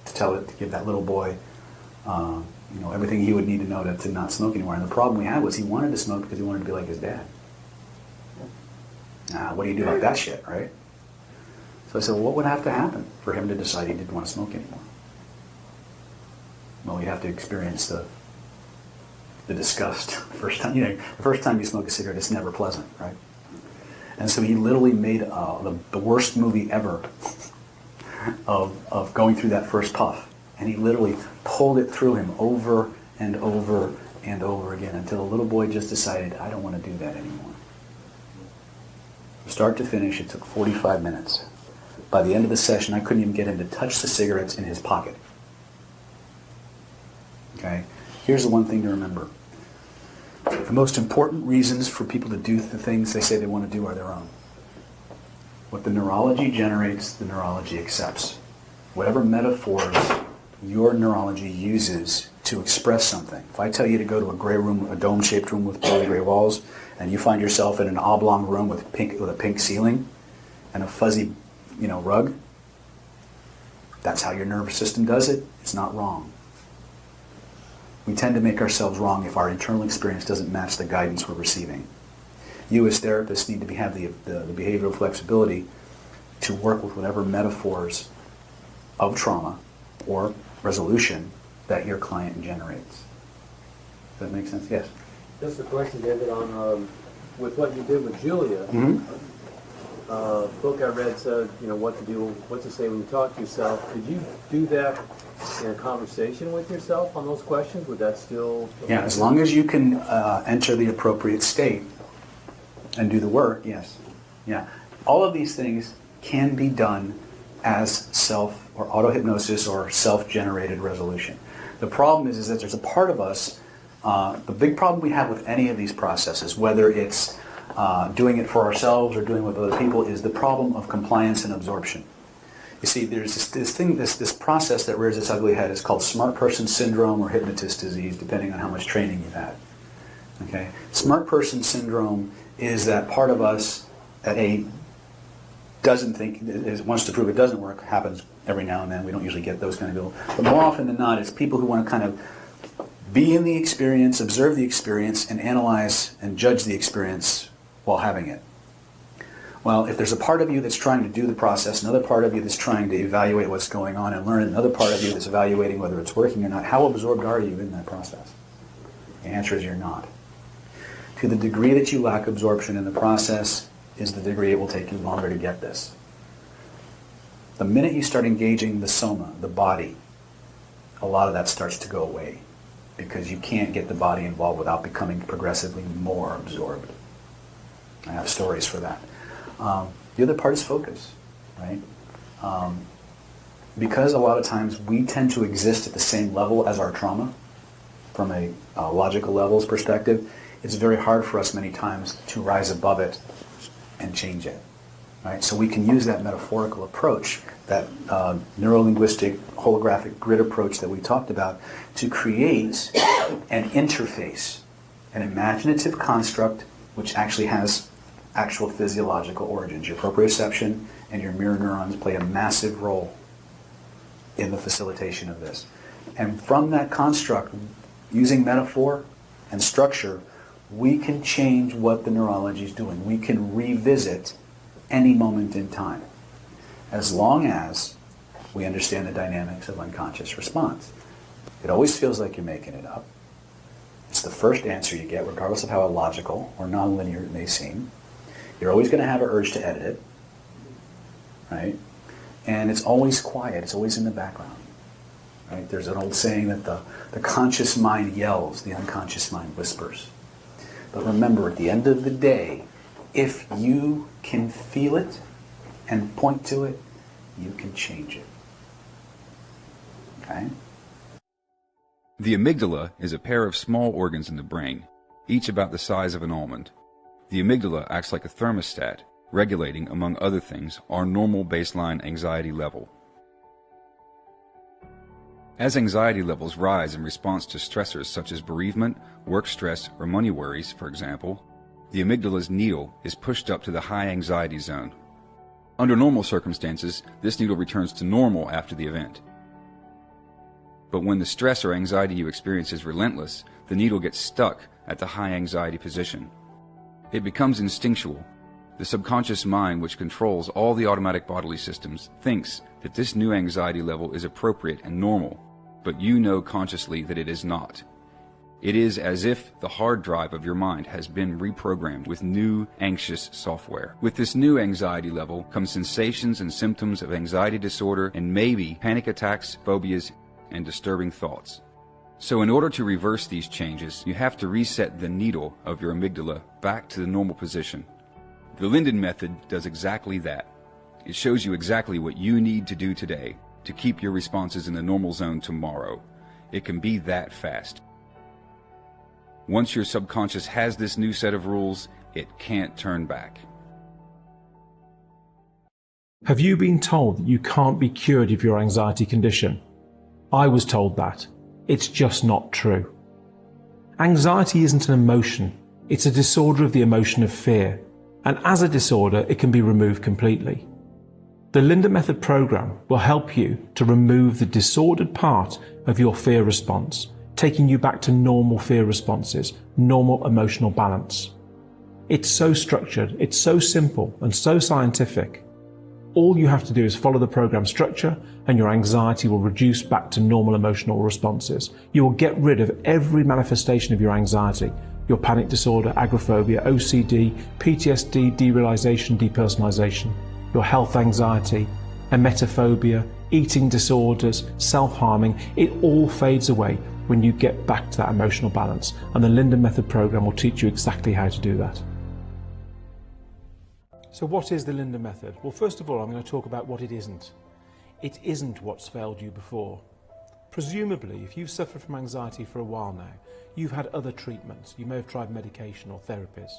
to give that little boy, everything he would need to know to not smoke anymore. And the problem we had was he wanted to smoke because he wanted to be like his dad. What do you do about that shit, right? So I said, well, what would have to happen for him to decide he didn't want to smoke anymore? Well, you have to experience the disgust. The first time you smoke a cigarette, it's never pleasant, right? And so he literally made the worst movie ever of going through that first puff. And he literally pulled it through him over and over and over again until the little boy just decided, I don't want to do that anymore. From start to finish, it took 45 minutes. By the end of the session, I couldn't even get him to touch the cigarettes in his pocket. Okay? Here's the one thing to remember. The most important reasons for people to do the things they say they want to do are their own. What the neurology generates, the neurology accepts. Whatever metaphors your neurology uses to express something. If I tell you to go to a gray room, a dome-shaped room with pearly gray walls, and you find yourself in an oblong room with a pink ceiling and a fuzzy, rug, that's how your nervous system does it. It's not wrong. We tend to make ourselves wrong if our internal experience doesn't match the guidance we're receiving. You as therapists need to have the behavioral flexibility to work with whatever metaphors of trauma or resolution that your client generates. Does that make sense? Yes? Just a question, David, on with what you did with Julia. Book I read said, what to do, what to say when you talk to yourself. Did you do that in a conversation with yourself on those questions? Would that still... Yeah, as long as you can enter the appropriate state and do the work, yes. Yeah. All of these things can be done as self or auto-hypnosis or self-generated resolution. The problem is that there's a part of us, the big problem we have with any of these processes, whether it's doing it for ourselves or doing it with other people, is the problem of compliance and absorption. You see, there's this process that rears its ugly head. It's called smart person syndrome or hypnotist disease, depending on how much training you've had. Okay, smart person syndrome is that part of us that doesn't think, wants to prove it doesn't work. Happens every now and then. We don't usually get those kind of people, but more often than not, it's people who want to kind of be in the experience, observe the experience, and analyze and judge the experience while having it. Well, if there's a part of you that's trying to do the process, another part of you that's trying to evaluate what's going on and learn, another part of you that's evaluating whether it's working or not, how absorbed are you in that process? The answer is you're not. To the degree that you lack absorption in the process is the degree it will take you longer to get this. The minute you start engaging the soma, the body, a lot of that starts to go away because you can't get the body involved without becoming progressively more absorbed. I have stories for that. The other part is focus, right? Because a lot of times we tend to exist at the same level as our trauma, from a logical levels perspective, it's very hard for us many times to rise above it and change it, right? So we can use that metaphorical approach, that neuro-linguistic holographic grid approach that we talked about, to create an interface, an imaginative construct which actually has actual physiological origins. Your proprioception and your mirror neurons play a massive role in the facilitation of this. And from that construct, using metaphor and structure, we can change what the neurology is doing. We can revisit any moment in time, as long as we understand the dynamics of unconscious response. It always feels like you're making it up. It's the first answer you get, regardless of how illogical or nonlinear it may seem. You're always going to have an urge to edit it, right? And it's always quiet. It's always in the background, right? There's an old saying that the conscious mind yells, the unconscious mind whispers. But remember, at the end of the day, if you can feel it and point to it, you can change it. Okay? The amygdala is a pair of small organs in the brain, each about the size of an almond. The amygdala acts like a thermostat, regulating, among other things, our normal baseline anxiety level. As anxiety levels rise in response to stressors such as bereavement, work stress, or money worries, for example, the amygdala's needle is pushed up to the high anxiety zone. Under normal circumstances, this needle returns to normal after the event. But when the stress or anxiety you experience is relentless, the needle gets stuck at the high anxiety position. It becomes instinctual. The subconscious mind, which controls all the automatic bodily systems, thinks that this new anxiety level is appropriate and normal, but you know consciously that it is not. It is as if the hard drive of your mind has been reprogrammed with new anxious software. With this new anxiety level come sensations and symptoms of anxiety disorder and maybe panic attacks, phobias, and disturbing thoughts. So in order to reverse these changes, you have to reset the needle of your amygdala back to the normal position. The Linden method does exactly that. It shows you exactly what you need to do today to keep your responses in the normal zone tomorrow. It can be that fast. Once your subconscious has this new set of rules, it can't turn back. Have you been told that you can't be cured of your anxiety condition? I was told that. It's just not true. Anxiety isn't an emotion. It's a disorder of the emotion of fear. And as a disorder, it can be removed completely. The Linden Method program will help you to remove the disordered part of your fear response, taking you back to normal fear responses, normal emotional balance. It's so structured, it's so simple and so scientific. All you have to do is follow the program structure and your anxiety will reduce back to normal emotional responses. You will get rid of every manifestation of your anxiety, your panic disorder, agoraphobia, OCD, PTSD, derealization, depersonalization, your health anxiety, emetophobia, eating disorders, self-harming. It all fades away when you get back to that emotional balance. And the Linden Method program will teach you exactly how to do that. So what is the Linden Method? Well, first of all, I'm going to talk about what it isn't. It isn't what's failed you before. Presumably, if you've suffered from anxiety for a while now, you've had other treatments. You may have tried medication or therapies.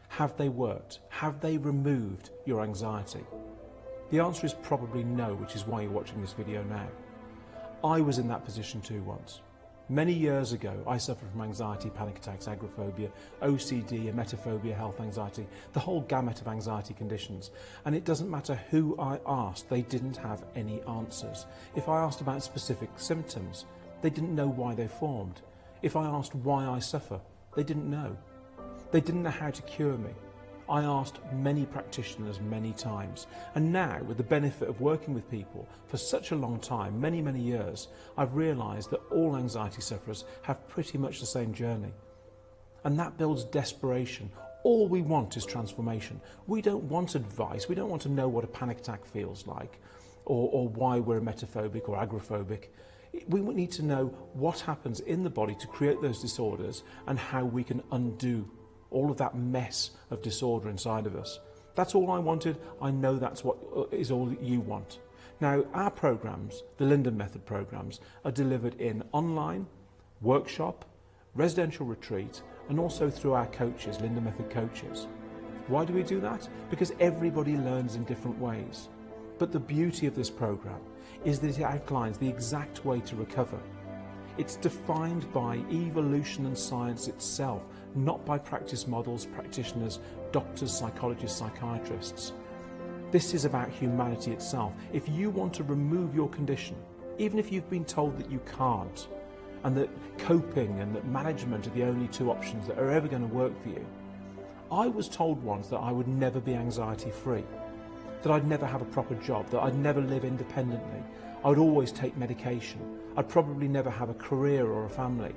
Have they worked? Have they removed your anxiety? The answer is probably no, which is why you're watching this video now. I was in that position too once. Many years ago, I suffered from anxiety, panic attacks, agoraphobia, OCD, emetophobia, health anxiety, the whole gamut of anxiety conditions. And it doesn't matter who I asked, they didn't have any answers. If I asked about specific symptoms, they didn't know why they formed. If I asked why I suffer, they didn't know. They didn't know how to cure me. I asked many practitioners many times, and now, with the benefit of working with people for such a long time, many years, I've realised that all anxiety sufferers have pretty much the same journey. And that builds desperation. All we want is transformation. We don't want advice. We don't want to know what a panic attack feels like, or why we're emetophobic or agoraphobic. We need to know what happens in the body to create those disorders and how we can undo all of that mess of disorder inside of us. That's all I wanted. I know that's what is all that you want. Now, our programs, the Linden Method programs, are delivered in online, workshop, residential retreat, and also through our coaches, Linden Method coaches. Why do we do that? Because everybody learns in different ways. But the beauty of this program is that it outlines the exact way to recover. It's defined by evolution and science itself, not by practice models, practitioners, doctors, psychologists, psychiatrists. This is about humanity itself. If you want to remove your condition, even if you've been told that you can't, and that coping and that management are the only two options that are ever going to work for you. I was told once that I would never be anxiety-free, that I'd never have a proper job, that I'd never live independently, I would always take medication, I'd probably never have a career or a family.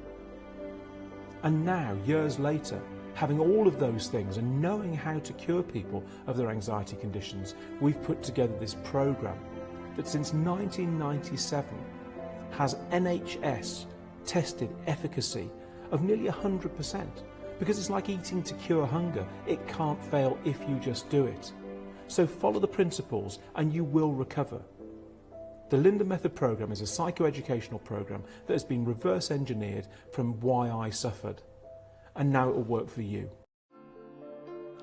And now, years later, having all of those things and knowing how to cure people of their anxiety conditions, we've put together this program that since 1997 has NHS tested efficacy of nearly 100%, because it's like eating to cure hunger. It can't fail if you just do it. So follow the principles and you will recover. The Linden Method program is a psychoeducational program that has been reverse engineered from why I suffered, and now it will work for you.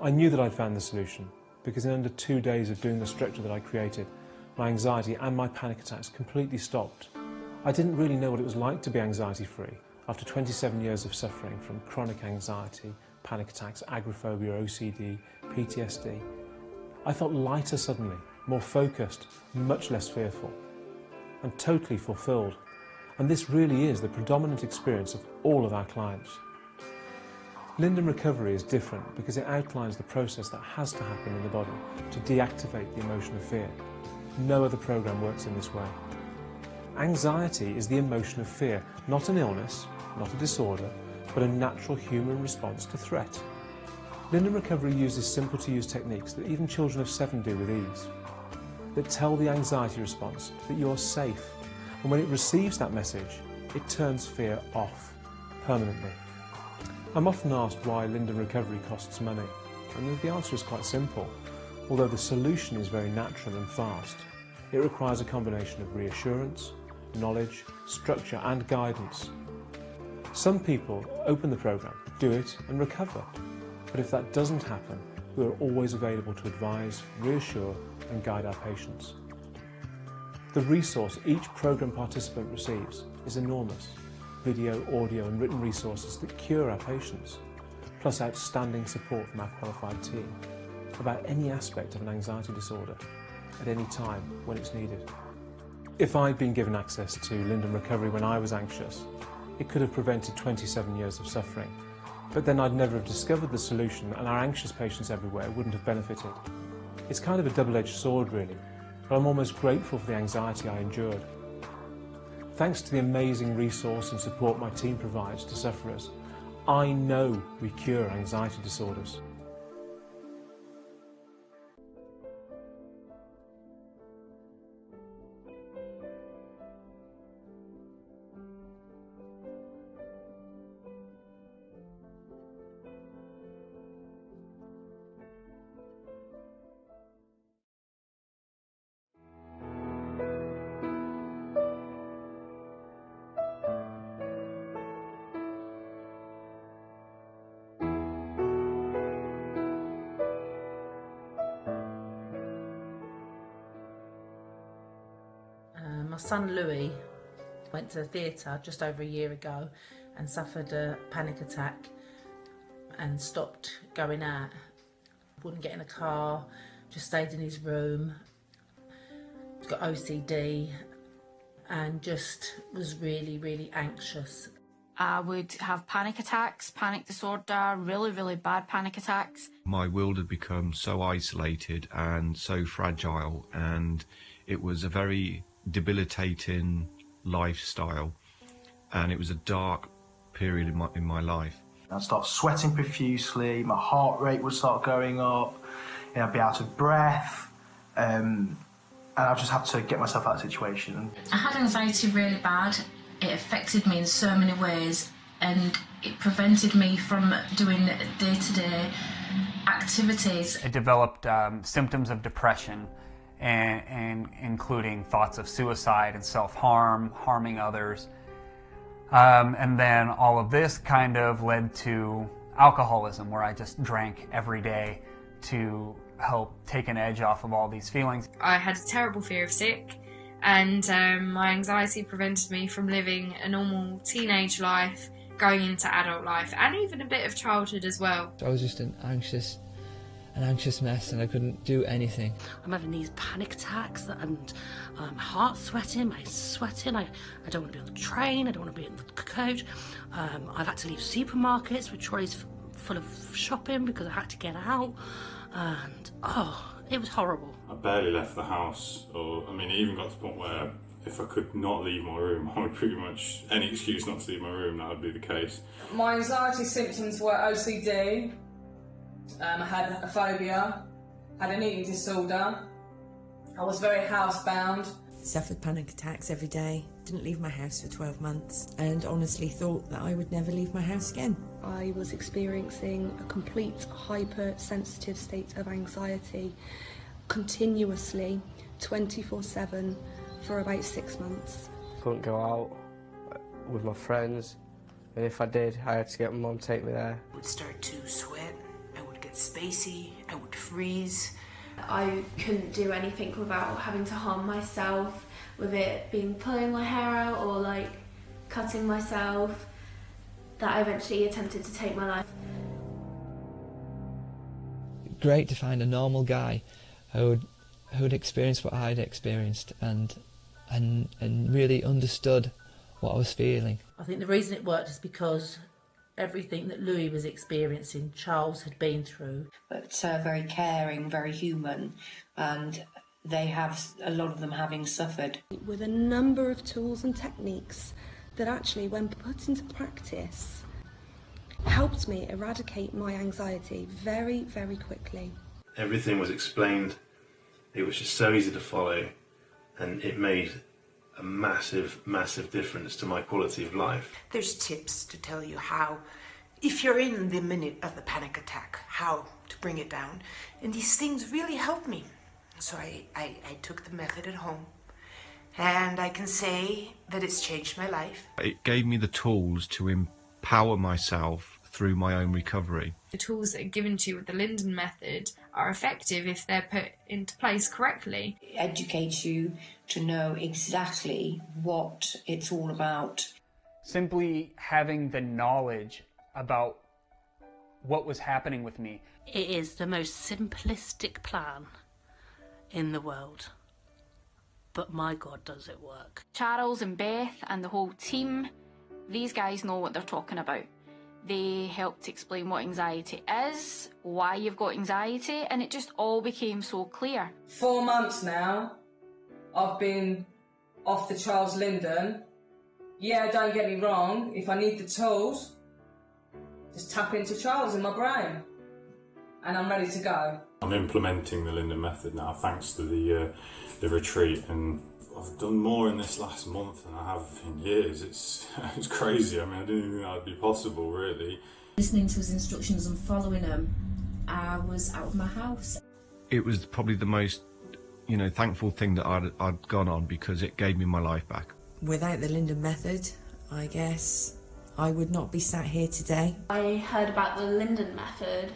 I knew that I'd found the solution because in under 2 days of doing the structure that I created, my anxiety and my panic attacks completely stopped. I didn't really know what it was like to be anxiety-free after 27 years of suffering from chronic anxiety, panic attacks, agoraphobia, OCD, PTSD. I felt lighter suddenly, more focused, much less fearful, and totally fulfilled. And this really is the predominant experience of all of our clients. Linden Recovery is different because it outlines the process that has to happen in the body to deactivate the emotion of fear. No other program works in this way. Anxiety is the emotion of fear, not an illness, not a disorder, but a natural human response to threat. Linden Recovery uses simple to use techniques that even children of 7 do with ease, that tell the anxiety response that you're safe, and when it receives that message, it turns fear off permanently. I'm often asked why Linden Recovery costs money, and the answer is quite simple. Although the solution is very natural and fast, it requires a combination of reassurance, knowledge, structure and guidance. Some people open the program, do it and recover, but if that doesn't happen, we are always available to advise, reassure and guide our patients. The resource each program participant receives is enormous. Video, audio and written resources that cure our patients, plus outstanding support from our qualified team about any aspect of an anxiety disorder at any time when it's needed. If I'd been given access to Linden Recovery when I was anxious, it could have prevented 27 years of suffering, but then I'd never have discovered the solution and our anxious patients everywhere wouldn't have benefited. It's kind of a double-edged sword really, but I'm almost grateful for the anxiety I endured. Thanks to the amazing resource and support my team provides to sufferers, I know we cure anxiety disorders. My son Louis went to the theatre just over a year ago and suffered a panic attack and stopped going out. Wouldn't get in a car, just stayed in his room. He's got OCD and just was really, really anxious. I would have panic attacks, panic disorder, really, really bad panic attacks. My world had become so isolated and so fragile, and it was a very debilitating lifestyle, and it was a dark period in my life. I'd start sweating profusely, my heart rate would start going up, I'd be out of breath, and I'd just have to get myself out of the situation. I had anxiety really bad. It affected me in so many ways, and it prevented me from doing day-to-day activities. It developed symptoms of depression, and including thoughts of suicide and self-harm, harming others. And then all of this kind of led to alcoholism, where I just drank every day to help take an edge off of all these feelings. I had a terrible fear of sick, and my anxiety prevented me from living a normal teenage life, going into adult life, and even a bit of childhood as well. I was just an anxious mess, and I couldn't do anything. I'm having these panic attacks, and my heart's sweating, my eyes sweating. I don't want to be on the train, I don't want to be in the coach. I've had to leave supermarkets with trolleys full of shopping because I had to get out, and it was horrible. I barely left the house, it even got to the point where if I could not leave my room, I would pretty much, any excuse not to leave my room, that would be the case. My anxiety symptoms were OCD, I had a phobia, had an eating disorder, I was very housebound. Suffered panic attacks every day, didn't leave my house for 12 months, and honestly thought that I would never leave my house again. I was experiencing a complete hypersensitive state of anxiety continuously, 24/7, for about 6 months. Couldn't go out with my friends, and if I did, I had to get my mum to take me there. I would start to sweat, I would get spacey, I would freeze. I couldn't do anything without having to harm myself, with it being pulling my hair out or like cutting myself, that I eventually attempted to take my life. Great to find a normal guy who had experienced what I'd experienced and really understood what I was feeling. I think the reason it worked is because everything that Louis was experiencing, Charles had been through. But very caring, very human, and they have, a lot of them having suffered. With a number of tools and techniques that actually, when put into practice, helped me eradicate my anxiety very, very quickly. Everything was explained, it was just so easy to follow, and it made a massive, massive difference to my quality of life. There's tips to tell you how, if you're in the minute of the panic attack, how to bring it down. And these things really helped me. So I took the method at home, and I can say that it's changed my life. It gave me the tools to empower myself through my own recovery. The tools that are given to you with the Linden method are effective if they're put into place correctly. It educates you to know exactly what it's all about. Simply having the knowledge about what was happening with me. It is the most simplistic plan in the world, but my God, does it work. Charles and Beth and the whole team, these guys know what they're talking about. They helped explain what anxiety is, why you've got anxiety, and it just all became so clear. 4 months now, I've been off the Charles Linden. Yeah, don't get me wrong, if I need the tools, just tap into Charles in my brain, and I'm ready to go. I'm implementing the Linden method now, thanks to the retreat, and I've done more in this last month than I have in years. It's crazy. I didn't even think that would be possible, really. Listening to his instructions and following them, I was out of my house. It was probably the most, thankful thing that I'd gone on, because it gave me my life back. Without the Linden method, I guess I would not be sat here today. I heard about the Linden method,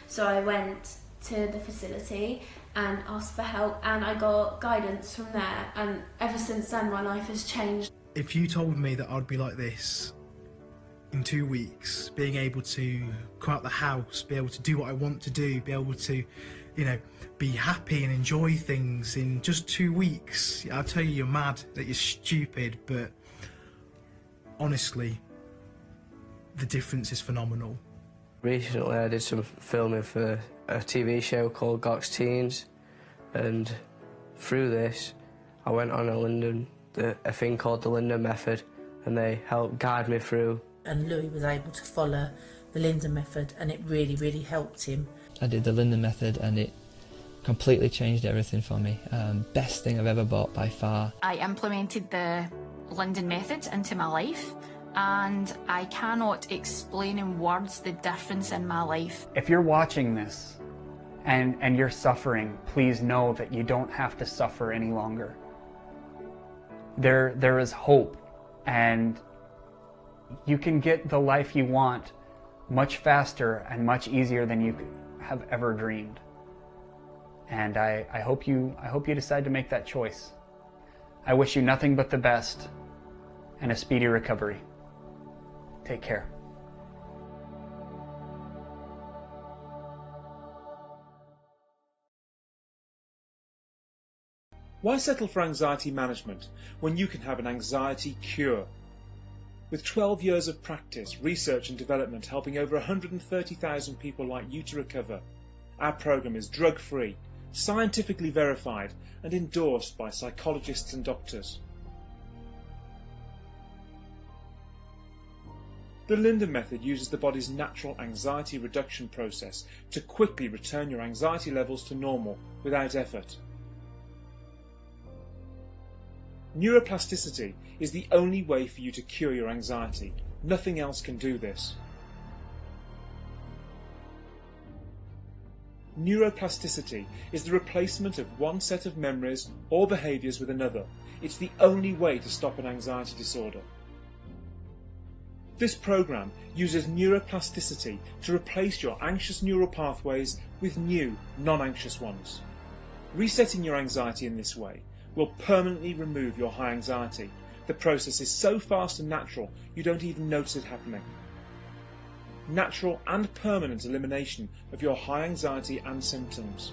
so I went to the facility and asked for help, and I got guidance from there, and ever since then my life has changed. If you told me that I'd be like this in 2 weeks, being able to come out the house, be able to do what I want to do, be able to, you know, be happy and enjoy things in just 2 weeks, I'll tell you you're mad, that you're stupid, but honestly, the difference is phenomenal. Recently I did some filming for a TV show called Gox Teens, and through this I went on a thing called the Linda Method, and they helped guide me through. And Louis was able to follow the Linda Method, and it really, really helped him. I did the Linda Method and it completely changed everything for me. Best thing I've ever bought by far. I implemented the Linden method into my life, and I cannot explain in words the difference in my life. If you're watching this and you're suffering, please know that you don't have to suffer any longer. There is hope, and you can get the life you want much faster and much easier than you have ever dreamed. And I hope you decide to make that choice. I wish you nothing but the best and a speedy recovery. Take care. Why settle for anxiety management when you can have an anxiety cure? With 12 years of practice, research and development helping over 130,000 people like you to recover, our program is drug-free, scientifically verified and endorsed by psychologists and doctors. The Linda Method uses the body's natural anxiety reduction process to quickly return your anxiety levels to normal without effort. Neuroplasticity is the only way for you to cure your anxiety. Nothing else can do this. Neuroplasticity is the replacement of one set of memories or behaviours with another. It's the only way to stop an anxiety disorder. This program uses neuroplasticity to replace your anxious neural pathways with new, non-anxious ones. Resetting your anxiety in this way will permanently remove your high anxiety. The process is so fast and natural you don't even notice it happening. Natural and permanent elimination of your high anxiety and symptoms.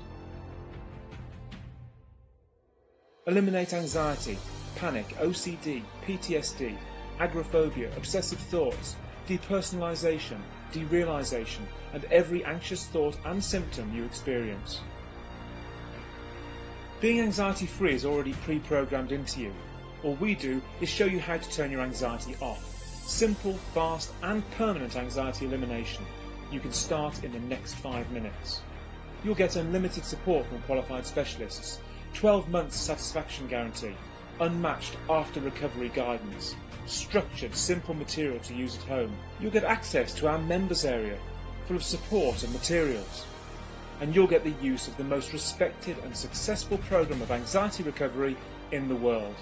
Eliminate anxiety, panic, OCD, PTSD, agoraphobia, obsessive thoughts, depersonalization, derealization, and every anxious thought and symptom you experience. Being anxiety-free is already pre-programmed into you. All we do is show you how to turn your anxiety off. Simple, fast, and permanent anxiety elimination. You can start in the next 5 minutes. You'll get unlimited support from qualified specialists, 12 months satisfaction guarantee, unmatched after-recovery guidance, structured, simple material to use at home. You'll get access to our members area, full of support and materials. And you'll get the use of the most respected and successful program of anxiety recovery in the world.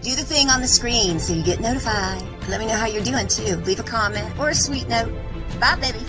Do the thing on the screen so you get notified. Let me know how you're doing too. Leave a comment or a sweet note. Bye, baby.